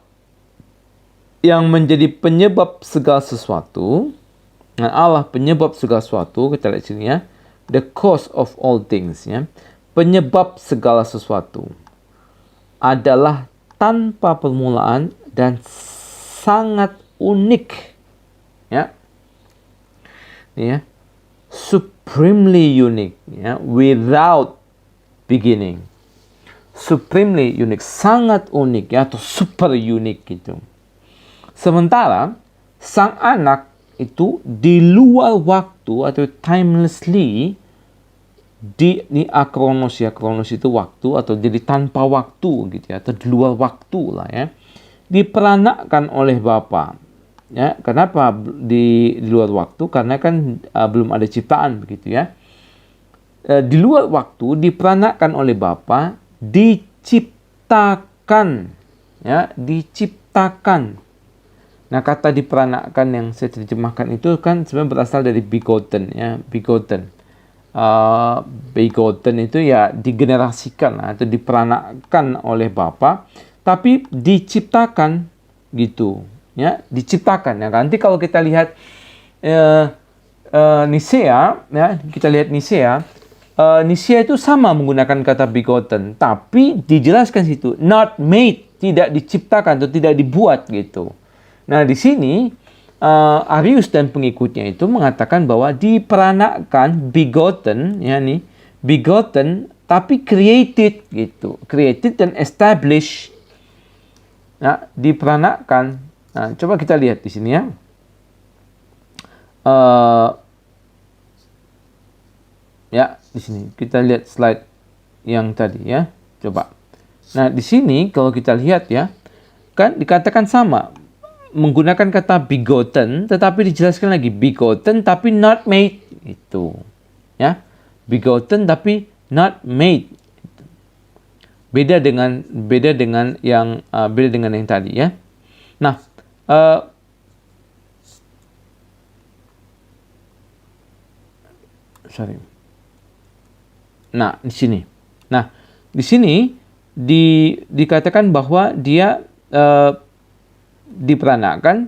yang menjadi penyebab segala sesuatu. Nah, Allah penyebab segala sesuatu, kita lihat sini ya. The cause of all things ya. Penyebab segala sesuatu adalah tanpa permulaan dan sangat unik ya. Ini ya. Supremely unique ya, without beginning. Supremely unique, sangat unik ya, atau super unik gitu. Sementara sang anak itu di luar waktu atau timelessly, ini akronos ya, kronos itu waktu, atau jadi tanpa waktu gitu ya, atau di luar waktu lah ya, diperanakkan oleh Bapa ya. Kenapa di luar waktu? Karena kan belum ada ciptaan begitu ya. Di luar waktu diperanakkan oleh Bapa, diciptakan ya, diciptakan. Nah, kata diperanakkan yang saya terjemahkan itu kan sebenarnya berasal dari begotten ya, begotten. Begotten itu ya digenerasikan atau diperanakkan oleh Bapa, tapi diciptakan gitu, ya, diciptakan. Ya, nanti kalau kita lihat Nisea, ya, kita lihat Nisea, Nisea itu sama menggunakan kata begotten, tapi dijelaskan situ not made, tidak diciptakan atau tidak dibuat gitu. Nah, di sini Arius dan pengikutnya itu mengatakan bahwa diperanakkan, begotten, ya nih, begotten tapi created gitu, created dan established. Nah, diperanakkan. Nah, coba kita lihat di sini ya. Ya, di sini kita lihat slide yang tadi ya. Coba. Nah, di sini kalau kita lihat ya, kan dikatakan sama menggunakan kata begotten, tetapi dijelaskan lagi begotten tapi not made itu. Ya. Begotten tapi not made. Beda dengan yang tadi ya. Nah, Nah, di sini. Nah, di sini dikatakan bahwa dia diperanakkan,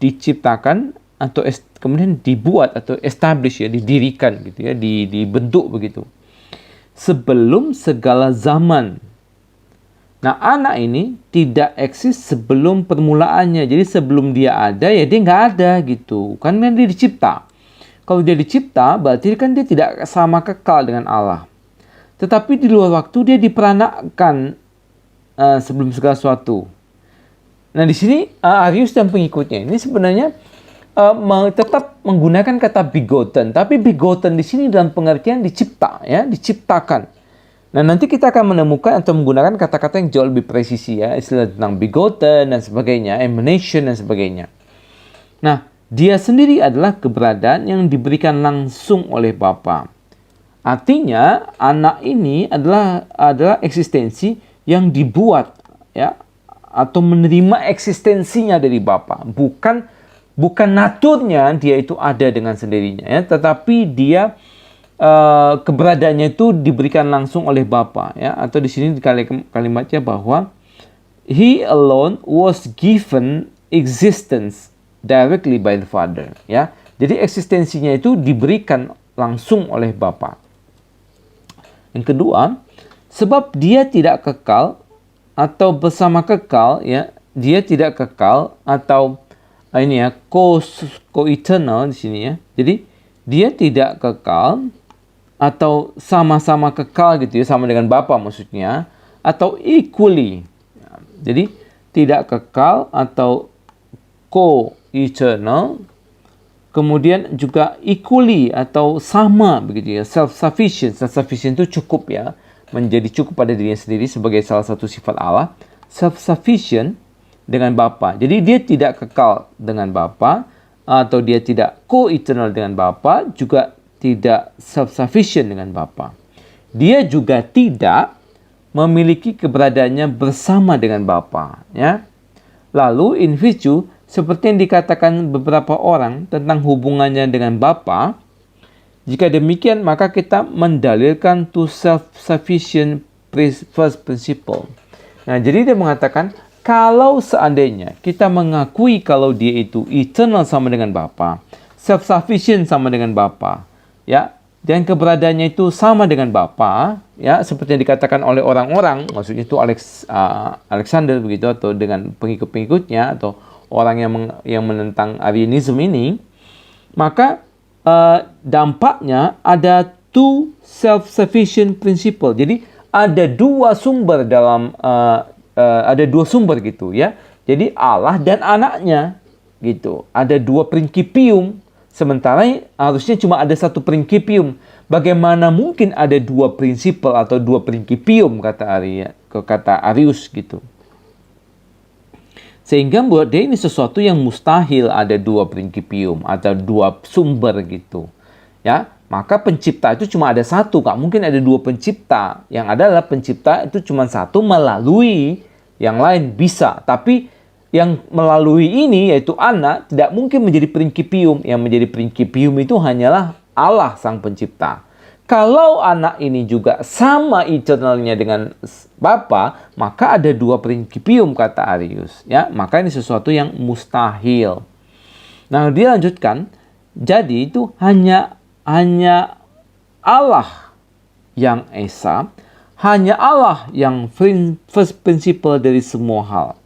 diciptakan atau kemudian dibuat atau establish ya, didirikan gitu ya, dibentuk begitu. Sebelum segala zaman. Nah, anak ini tidak eksis sebelum permulaannya. Jadi sebelum dia ada, ya dia nggak ada gitu. Kan dia dicipta. Kalau dia dicipta, berarti kan dia tidak sama kekal dengan Allah. Tetapi di luar waktu dia diperanakkan sebelum segala sesuatu. Nah, di sini Arius dan pengikutnya ini sebenarnya tetap menggunakan kata begotten. Tapi begotten di sini dalam pengertian dicipta, ya, diciptakan. Nah, nanti kita akan menemukan atau menggunakan kata-kata yang jauh lebih presisi ya, istilah tentang begotten dan sebagainya, emanation dan sebagainya. Nah, dia sendiri adalah keberadaan yang diberikan langsung oleh Bapa. Artinya, anak ini adalah eksistensi yang dibuat ya, atau menerima eksistensinya dari Bapa. Bukan naturnya dia itu ada dengan sendirinya ya, tetapi dia keberadaannya itu diberikan langsung oleh Bapa ya, atau di sini kalimatnya bahwa he alone was given existence directly by the Father ya. Jadi eksistensinya itu diberikan langsung oleh Bapa. Yang kedua, sebab dia tidak kekal atau bersama kekal ya, dia tidak kekal atau ini ya, co-eternal di sini ya. Jadi dia tidak kekal atau sama-sama kekal gitu ya, sama dengan Bapa maksudnya, atau equally. Jadi tidak kekal atau co-eternal, kemudian juga equally atau sama begitu ya, self-sufficient. Self-sufficient itu cukup ya, menjadi cukup pada dirinya sendiri sebagai salah satu sifat Allah. Self-sufficient dengan Bapa. Jadi dia tidak kekal dengan Bapa, atau dia tidak co-eternal dengan Bapa, juga tidak self-sufficient dengan Bapa. Dia juga tidak memiliki keberadaannya bersama dengan Bapa. Ya. Lalu in vitro, seperti yang dikatakan beberapa orang tentang hubungannya dengan Bapa, jika demikian maka kita mendalilkan to self-sufficient first principle. Nah, jadi dia mengatakan kalau seandainya kita mengakui kalau dia itu eternal sama dengan Bapa, self-sufficient sama dengan Bapa, ya, dan keberadaannya itu sama dengan Bapa, ya, seperti yang dikatakan oleh orang-orang, maksudnya itu Alexander begitu, atau dengan pengikut-pengikutnya atau orang yang menentang Arianism ini, maka dampaknya ada two self-sufficient principle. Jadi ada dua sumber ada dua sumber gitu ya. Jadi Allah dan anaknya gitu. Ada dua principium. Sementara harusnya cuma ada satu principium. Bagaimana mungkin ada dua prinsipal atau dua principium kata Arius gitu. Sehingga buat dia ini sesuatu yang mustahil ada dua principium atau dua sumber gitu. Ya, maka pencipta itu cuma ada satu, nggak mungkin ada dua pencipta. Yang adalah pencipta itu cuma satu melalui yang lain bisa, tapi yang melalui ini yaitu anak tidak mungkin menjadi principium. Yang menjadi principium itu hanyalah Allah sang pencipta. Kalau anak ini juga sama eternalnya dengan Bapa, maka ada dua principium, kata Arius. Ya, maka ini sesuatu yang mustahil. Nah, dia lanjutkan, jadi itu hanya Allah yang esa, hanya Allah yang first principle dari semua hal,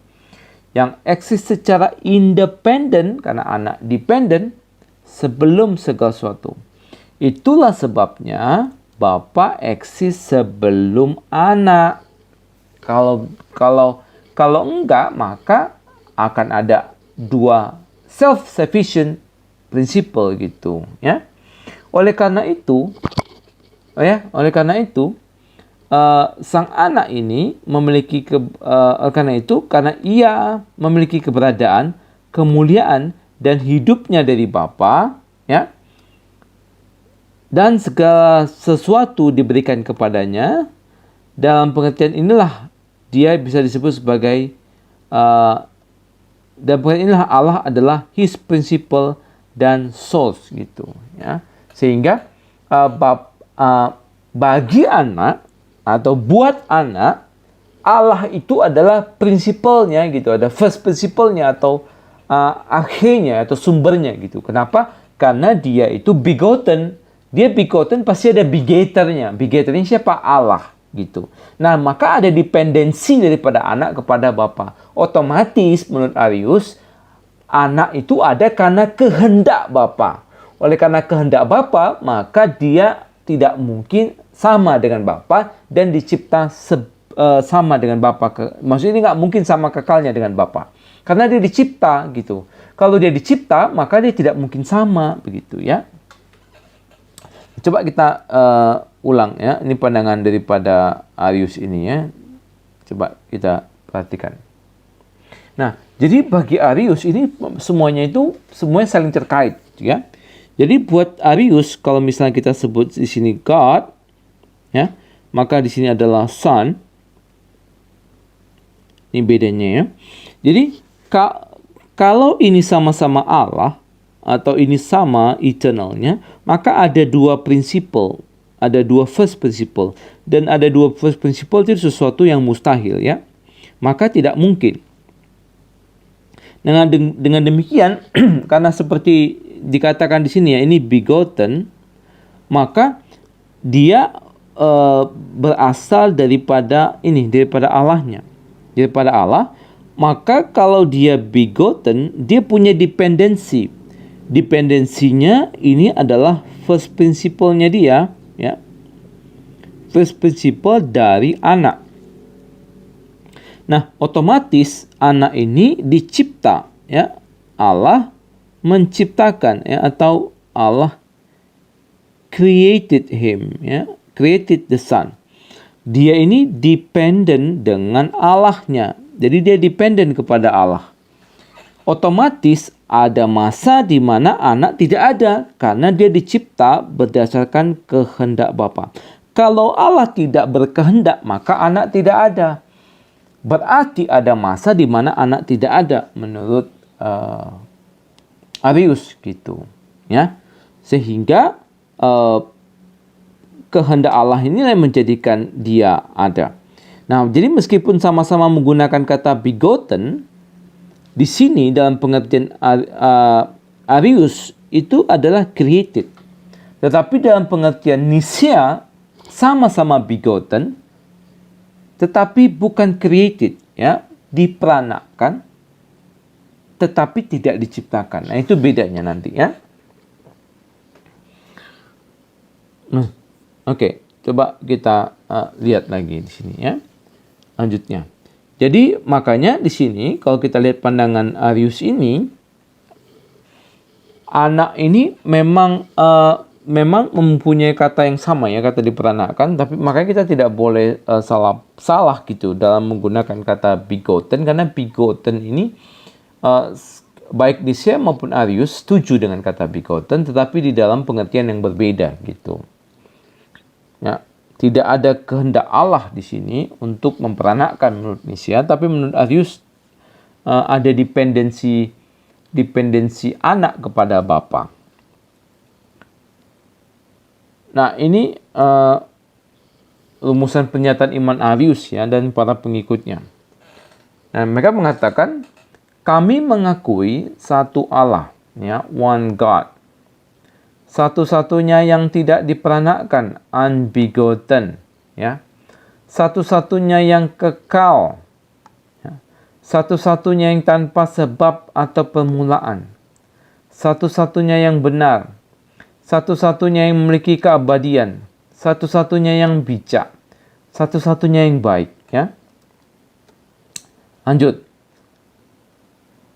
yang eksis secara independen, karena anak dependen sebelum segala sesuatu. Itulah sebabnya Bapa eksis sebelum anak. Kalau enggak, maka akan ada dua self-sufficient principle gitu, ya. Oleh karena itu, sang anak ini memiliki karena ia memiliki keberadaan, kemuliaan dan hidupnya dari Bapa, ya. Dan segala sesuatu diberikan kepadanya. Dalam pengertian inilah dia bisa disebut sebagai dalam pengertian inilah Allah adalah His principle dan source gitu, ya. Sehingga bagi anak atau buat anak, Allah itu adalah prinsipalnya gitu, ada first principle-nya atau akhirnya atau sumbernya gitu. Kenapa? Karena dia itu begotten. Dia begotten pasti ada begetternya. Begetternya siapa? Allah gitu. Nah, maka ada dependensi daripada anak kepada Bapa. Otomatis menurut Arius, anak itu ada karena kehendak Bapa. Oleh karena kehendak Bapa, maka dia tidak mungkin sama dengan Bapa dan dicipta sama dengan Bapa. Maksudnya ini nggak mungkin sama kekalnya dengan Bapa. Karena dia dicipta gitu. Kalau dia dicipta, maka dia tidak mungkin sama begitu, ya. Coba kita ulang, ya. Ini pandangan daripada Arius ini, ya. Coba kita perhatikan. Nah, jadi bagi Arius ini semuanya saling terkait, ya. Jadi buat Arius, kalau misalnya kita sebut di sini God, ya, maka di sini adalah Son. Ini bedanya, ya. Jadi kalau ini sama-sama Allah atau ini sama eternalnya, maka ada dua principle, ada dua first principle, dan ada dua first principle itu sesuatu yang mustahil, ya. Maka tidak mungkin. Dengan demikian, karena seperti dikatakan di sini, ya, ini begotten, maka dia berasal daripada Allahnya, daripada Allah. Maka kalau dia begotten, dia punya dependensi. Dependensinya ini adalah first principle-nya dia, ya. First principle dari anak. Nah, otomatis anak ini dicipta, ya. Allah menciptakan, ya, atau Allah created him, ya. Created the son. Dia ini dependent dengan Allahnya. Jadi dia dependent kepada Allah. Otomatis ada masa di mana anak tidak ada karena dia dicipta berdasarkan kehendak Bapa. Kalau Allah tidak berkehendak, maka anak tidak ada. Berarti ada masa di mana anak tidak ada menurut Arius gitu, ya. Sehingga kehendak Allah inilah yang menjadikan dia ada. Nah, jadi meskipun sama-sama menggunakan kata begotten, di sini dalam pengertian Arius itu adalah created. Tetapi dalam pengertian Nicea sama-sama begotten, tetapi bukan created, ya, diperanakan, tetapi tidak diciptakan. Nah, itu bedanya nanti, ya. Oke, coba kita lihat lagi di sini, ya. Lanjutnya. Jadi makanya di sini kalau kita lihat pandangan Arius ini, anak ini memang mempunyai kata yang sama, ya, kata diperanakan, tapi makanya kita tidak boleh salah gitu dalam menggunakan kata begotten, karena begotten ini baik Nicea maupun Arius setuju dengan kata begotten, tetapi di dalam pengertian yang berbeda gitu. Ya. Tidak ada kehendak Allah di sini untuk memperanakkan menurut Nicea, tapi menurut Arius ada dependensi anak kepada Bapa. Nah, ini rumusan pernyataan iman Arius ya dan para pengikutnya. Nah, mereka mengatakan kami mengakui satu Allah, ya, one God. Satu-satunya yang tidak diperanakkan, unbegotten, ya. Satu-satunya yang kekal, ya. Satu-satunya yang tanpa sebab atau permulaan. Satu-satunya yang benar. Satu-satunya yang memiliki keabadian. Satu-satunya yang bijak. Satu-satunya yang baik, ya. Lanjut.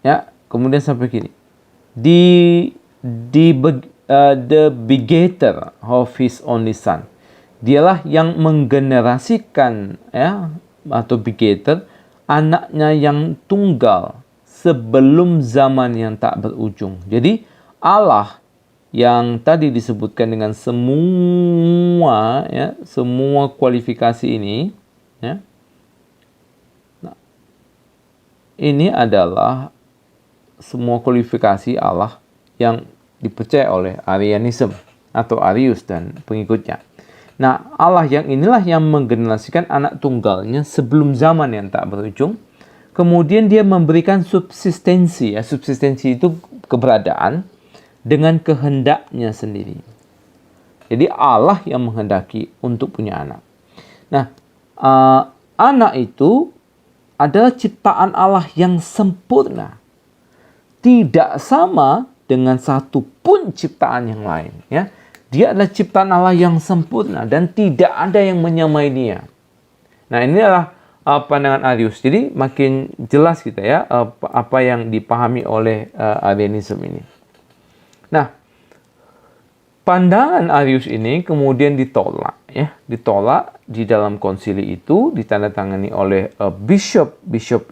Ya, kemudian sampai kini. The begetter of his only son. Dialah yang menggenerasikan, ya, atau begetter, anaknya yang tunggal sebelum zaman yang tak berujung. Jadi Allah yang tadi disebutkan dengan semua, ya, semua kualifikasi ini, ya. Nah, ini adalah semua kualifikasi Allah yang dipercaya oleh Arianism atau Arius dan pengikutnya. Nah, Allah yang inilah yang menggenerasikan anak tunggalnya sebelum zaman yang tak berujung. Kemudian dia memberikan subsistensi. Ya, subsistensi itu keberadaan dengan kehendaknya sendiri. Jadi Allah yang menghendaki untuk punya anak. Nah, anak itu adalah ciptaan Allah yang sempurna. Tidak sama dengan satu pun ciptaan yang lain, ya. Dia adalah ciptaan Allah yang sempurna dan tidak ada yang menyamai dia. Nah, ini adalah pandangan Arius. Jadi makin jelas kita, ya, apa yang dipahami oleh Arianism ini. Nah, pandangan Arius ini kemudian ditolak, ya, ditolak di dalam konsili itu, ditandatangani oleh bishop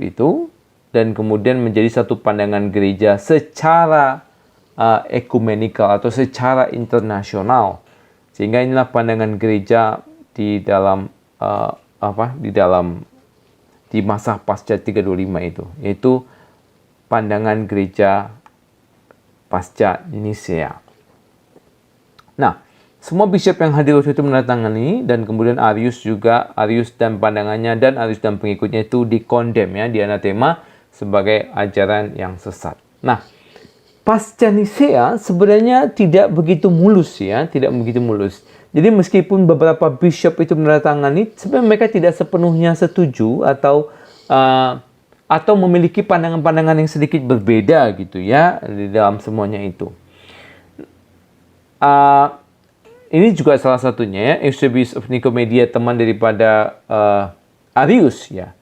itu, dan kemudian menjadi satu pandangan gereja secara ekumenikal atau secara internasional. Sehingga inilah pandangan gereja di dalam di masa pasca 325 itu, yaitu pandangan gereja pasca Nisea. Nah, semua bishop yang hadir waktu itu menandatangani, dan kemudian Arius dan pandangannya dan Arius dan pengikutnya itu dikondem, ya, dianatema sebagai ajaran yang sesat. Nah, pasca Nisea sebenarnya tidak begitu mulus, ya, tidak begitu mulus. Jadi meskipun beberapa bishop itu menandatangani, sebenarnya mereka tidak sepenuhnya setuju atau memiliki pandangan-pandangan yang sedikit berbeda gitu, ya, di dalam semuanya itu. Ini juga salah satunya, ya, Eusebius of Nicomedia, teman daripada Arius, ya.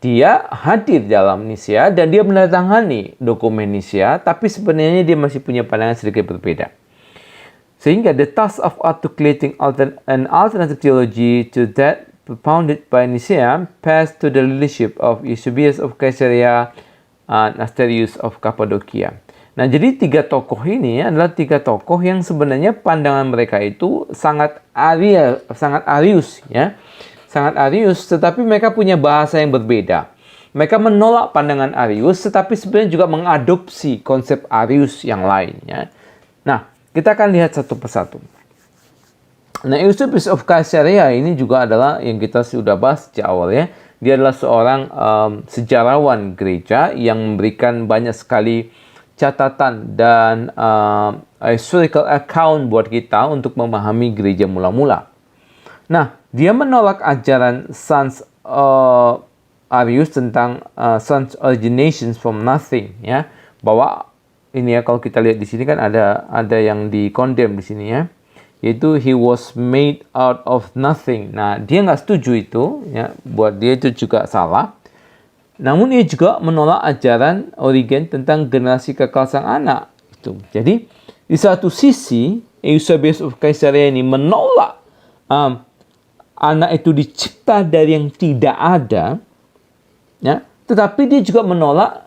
Dia hadir dalam Nisea dan dia menandatangani dokumen Nisea, tapi sebenarnya dia masih punya pandangan sedikit berbeda. Sehingga the task of articulating an alternative theology to that propounded by Nisea passed to the leadership of Eusebius of Caesarea and Asterius of Cappadocia. Nah, jadi tiga tokoh ini adalah tiga tokoh yang sebenarnya pandangan mereka itu sangat Arius, ya. Sangat Arius, tetapi mereka punya bahasa yang berbeda. Mereka menolak pandangan Arius, tetapi sebenarnya juga mengadopsi konsep Arius yang lain, ya. Nah, kita akan lihat satu persatu. Nah, Eusebius of Caesarea ini juga adalah yang kita sudah bahas sejak awal, ya. Dia adalah seorang sejarawan gereja yang memberikan banyak sekali catatan dan historical account buat kita untuk memahami gereja mula-mula. Nah, dia menolak ajaran Sons Arius tentang Sons originations from nothing, ya. Bahwa ini, ya, kalau kita lihat di sini kan ada yang di-condemn di sini, ya. Yaitu he was made out of nothing. Nah, dia nggak setuju itu, ya. Buat dia itu juga salah. Namun ia juga menolak ajaran Origen tentang generasi kekal sang anak. Itu. Jadi, di satu sisi Eusebius of Caesarea ini menolak anak itu dicipta dari yang tidak ada, ya, tetapi dia juga menolak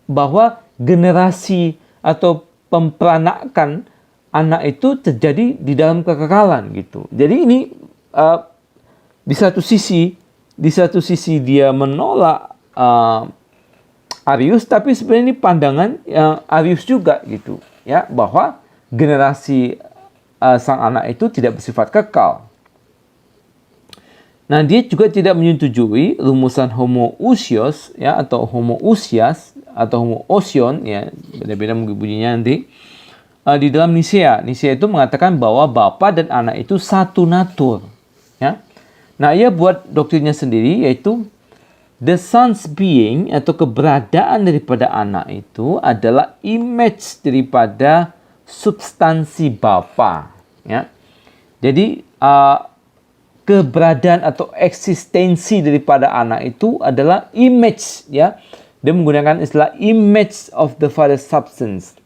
bahwa generasi atau pemperanakan anak itu terjadi di dalam kekekalan gitu. Jadi ini di satu sisi dia menolak Arius, tapi sebenarnya ini pandangan Arius juga gitu, ya, bahwa generasi sang anak itu tidak bersifat kekal. Nah, dia juga tidak menyetujui rumusan homoousios ya, atau homoousias atau homoousion ya, beda-beda bunyinya nanti. Di dalam Nisea itu mengatakan bahwa bapa dan anak itu satu natur ya. Nah, ia buat doktrinnya sendiri, yaitu the son's being atau keberadaan daripada anak itu adalah image daripada substansi bapa ya. Jadi keberadaan atau eksistensi daripada anak itu adalah image ya. Dia menggunakan istilah image of the father's substance.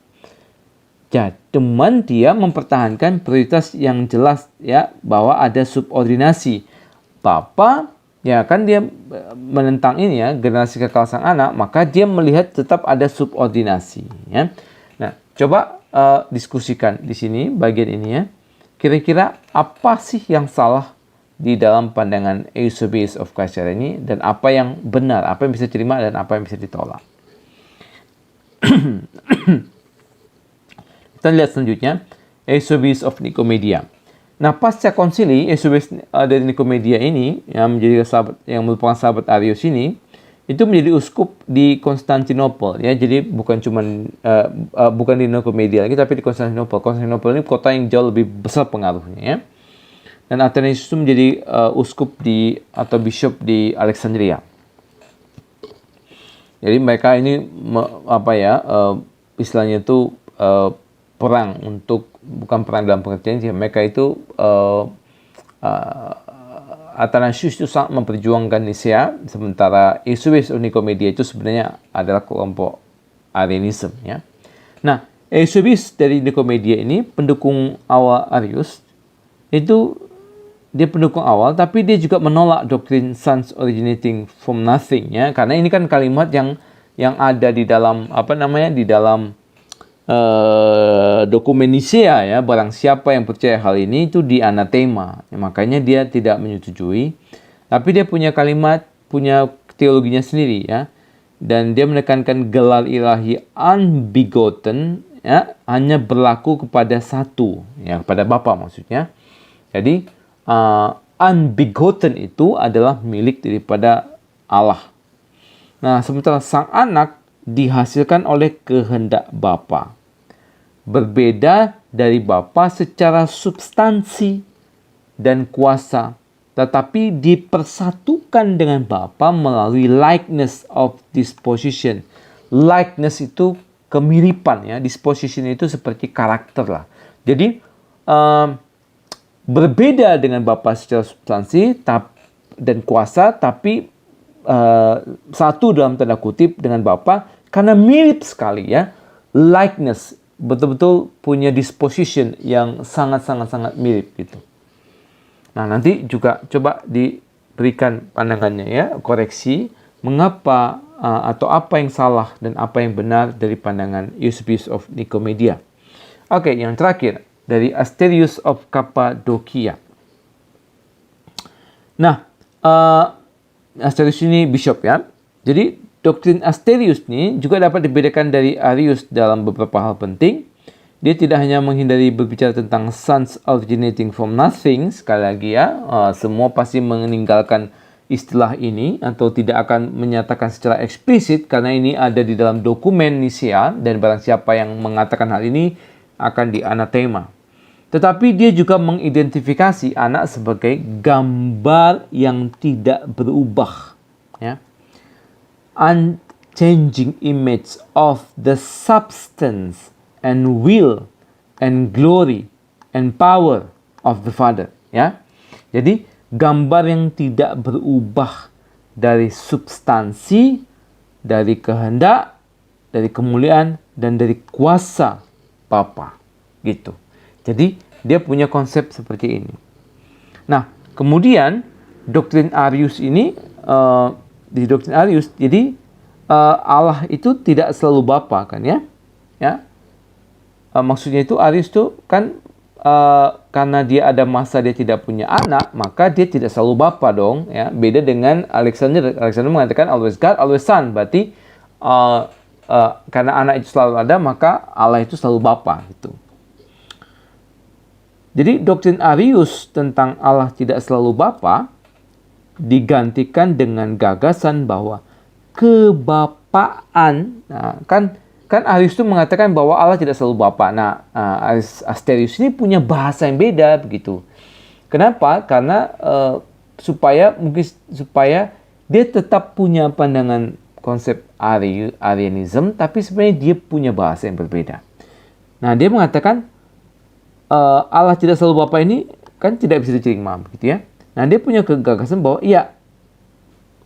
Ya, teman dia mempertahankan prioritas yang jelas ya, bahwa ada subordinasi. Bapa ya kan dia menentang ini ya, generasi kekal sang anak, maka dia melihat tetap ada subordinasi ya. Nah, coba diskusikan di sini bagian ini ya. Kira-kira apa sih yang salah di dalam pandangan Eusebius of Caesarea ini, dan apa yang benar, apa yang bisa diterima dan apa yang bisa ditolak. Kita lihat selanjutnya Eusebius of Nicomedia. Nah, pasca konsili Eusebius dari Nicomedia ini yang menjadi sahabat, yang merupakan sahabat Arius ini, itu menjadi uskup di Konstantinopel ya. Jadi bukan di Nicomedia lagi, tapi di Konstantinopel. Konstantinopel ini kota yang jauh lebih besar pengaruhnya ya. Dan Athanasius itu menjadi uskup atau bishop di Alexandria. Jadi mereka ini istilahnya itu perang untuk, bukan perang dalam pengertian sih, mereka itu Athanasius itu sangat memperjuangkan Nisea, sementara Eusebius of Nicomedia itu sebenarnya adalah kelompok Arianism ya. Nah, Eusebius dari Nicomedia ini pendukung awal Arius, itu dia pendukung awal, tapi dia juga menolak doktrin sons originating from nothing ya, karena ini kan kalimat yang ada di dalam di dalam dokumen Nisea ya. Barang siapa yang percaya hal ini itu di anatema ya, makanya dia tidak menyetujui, tapi dia punya teologinya sendiri ya, dan dia menekankan gelar ilahi unbegotten ya, hanya berlaku kepada satu ya, kepada Bapa maksudnya. Jadi unbegotten itu adalah milik daripada Allah. Nah, sementara sang anak dihasilkan oleh kehendak Bapa, berbeda dari Bapa secara substansi dan kuasa, tetapi dipersatukan dengan Bapa melalui likeness of disposition. Likeness itu kemiripan ya, disposition itu seperti karakter lah. Jadi berbeda dengan Bapa secara substansi dan kuasa, tapi satu dalam tanda kutip dengan Bapa karena mirip sekali ya. Likeness, betul-betul punya disposition yang sangat mirip gitu. Nah, nanti juga coba diberikan pandangannya ya, koreksi mengapa atau apa yang salah dan apa yang benar dari pandangan Eusebius of Nicomedia. Oke, yang terakhir dari Asterius of Cappadocia. Nah, Asterius ini bishop ya. Jadi doktrin Asterius ini juga dapat dibedakan dari Arius dalam beberapa hal penting. Dia tidak hanya menghindari berbicara tentang sons originating from nothing, sekali lagi ya, semua pasti meninggalkan istilah ini atau tidak akan menyatakan secara eksplisit karena ini ada di dalam dokumen Nisea, dan barang siapa yang mengatakan hal ini akan dianatema. Tetapi dia juga mengidentifikasi anak sebagai gambar yang tidak berubah ya. Unchanging image of the substance and will and glory and power of the Father ya. Jadi gambar yang tidak berubah dari substansi, dari kehendak, dari kemuliaan, dan dari kuasa Bapa gitu. Jadi dia punya konsep seperti ini. Nah, kemudian doktrin Arius ini, di doktrin Arius, jadi Allah itu tidak selalu Bapa kan ya? Maksudnya itu Arius itu kan karena dia ada masa dia tidak punya anak, maka dia tidak selalu Bapa dong ya. Beda dengan Alexander. Alexander mengatakan always God, always Son. Berarti karena anak itu selalu ada, maka Allah itu selalu Bapa gitu. Jadi doktrin Arius tentang Allah tidak selalu Bapa digantikan dengan gagasan bahwa kebapaan. Nah, kan Arius itu mengatakan bahwa Allah tidak selalu Bapa. Nah, Asterius ini punya bahasa yang beda begitu. Kenapa? Karena supaya dia tetap punya pandangan konsep Arianism, tapi sebenarnya dia punya bahasa yang berbeda. Nah, dia mengatakan Allah tidak selalu Bapa ini kan tidak bisa diterima, begitu ya. Nah, dia punya gagasan bahwa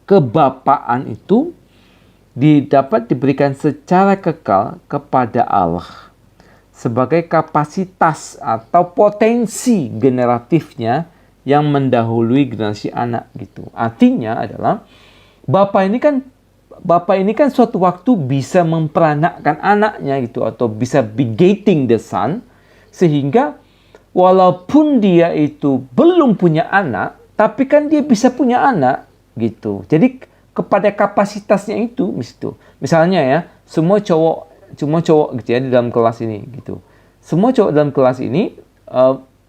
kebapaan itu dapat diberikan secara kekal kepada Allah sebagai kapasitas atau potensi generatifnya yang mendahului generasi anak gitu. Artinya adalah Bapa ini kan suatu waktu bisa memperanakkan anaknya gitu, atau bisa begetting the son, sehingga walaupun dia itu belum punya anak, tapi kan dia bisa punya anak gitu. Jadi kepada kapasitasnya itu, misalnya ya, semua cowok gitu ya di dalam kelas ini gitu. Semua cowok dalam kelas ini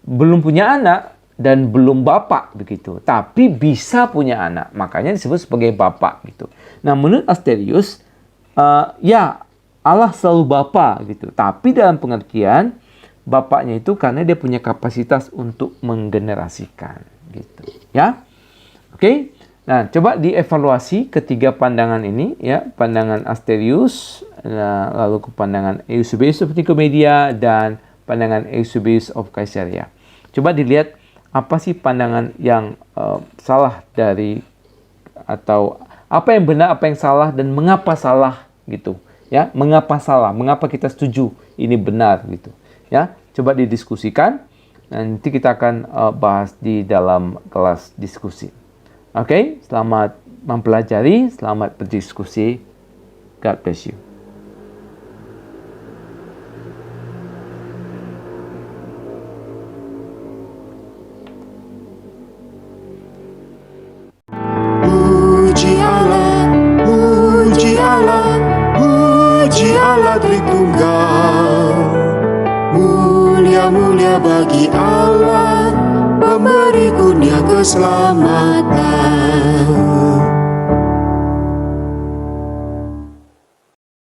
belum punya anak dan belum bapak begitu, tapi bisa punya anak, makanya disebut sebagai bapak gitu. Nah, menurut Asterius, Allah selalu bapa gitu, tapi dalam pengertian bapaknya itu karena dia punya kapasitas untuk menggenerasikan gitu ya. Oke. Nah, coba dievaluasi ketiga pandangan ini ya, pandangan Asterius, lalu ke pandangan Eusebius of Nicomedia dan pandangan Eusebius of Caesarea. Coba dilihat apa sih pandangan yang salah dari, atau apa yang benar, apa yang salah, dan mengapa salah gitu ya. Mengapa salah? Mengapa kita setuju ini benar gitu ya. Coba didiskusikan. Nanti kita akan bahas di dalam kelas diskusi. Oke, selamat mempelajari, selamat berdiskusi. God bless you. Puji Allah, puji Allah, puji Allah Tritunggal. Mulia-mulia bagi Allah, pemberi kurnia keselamatan.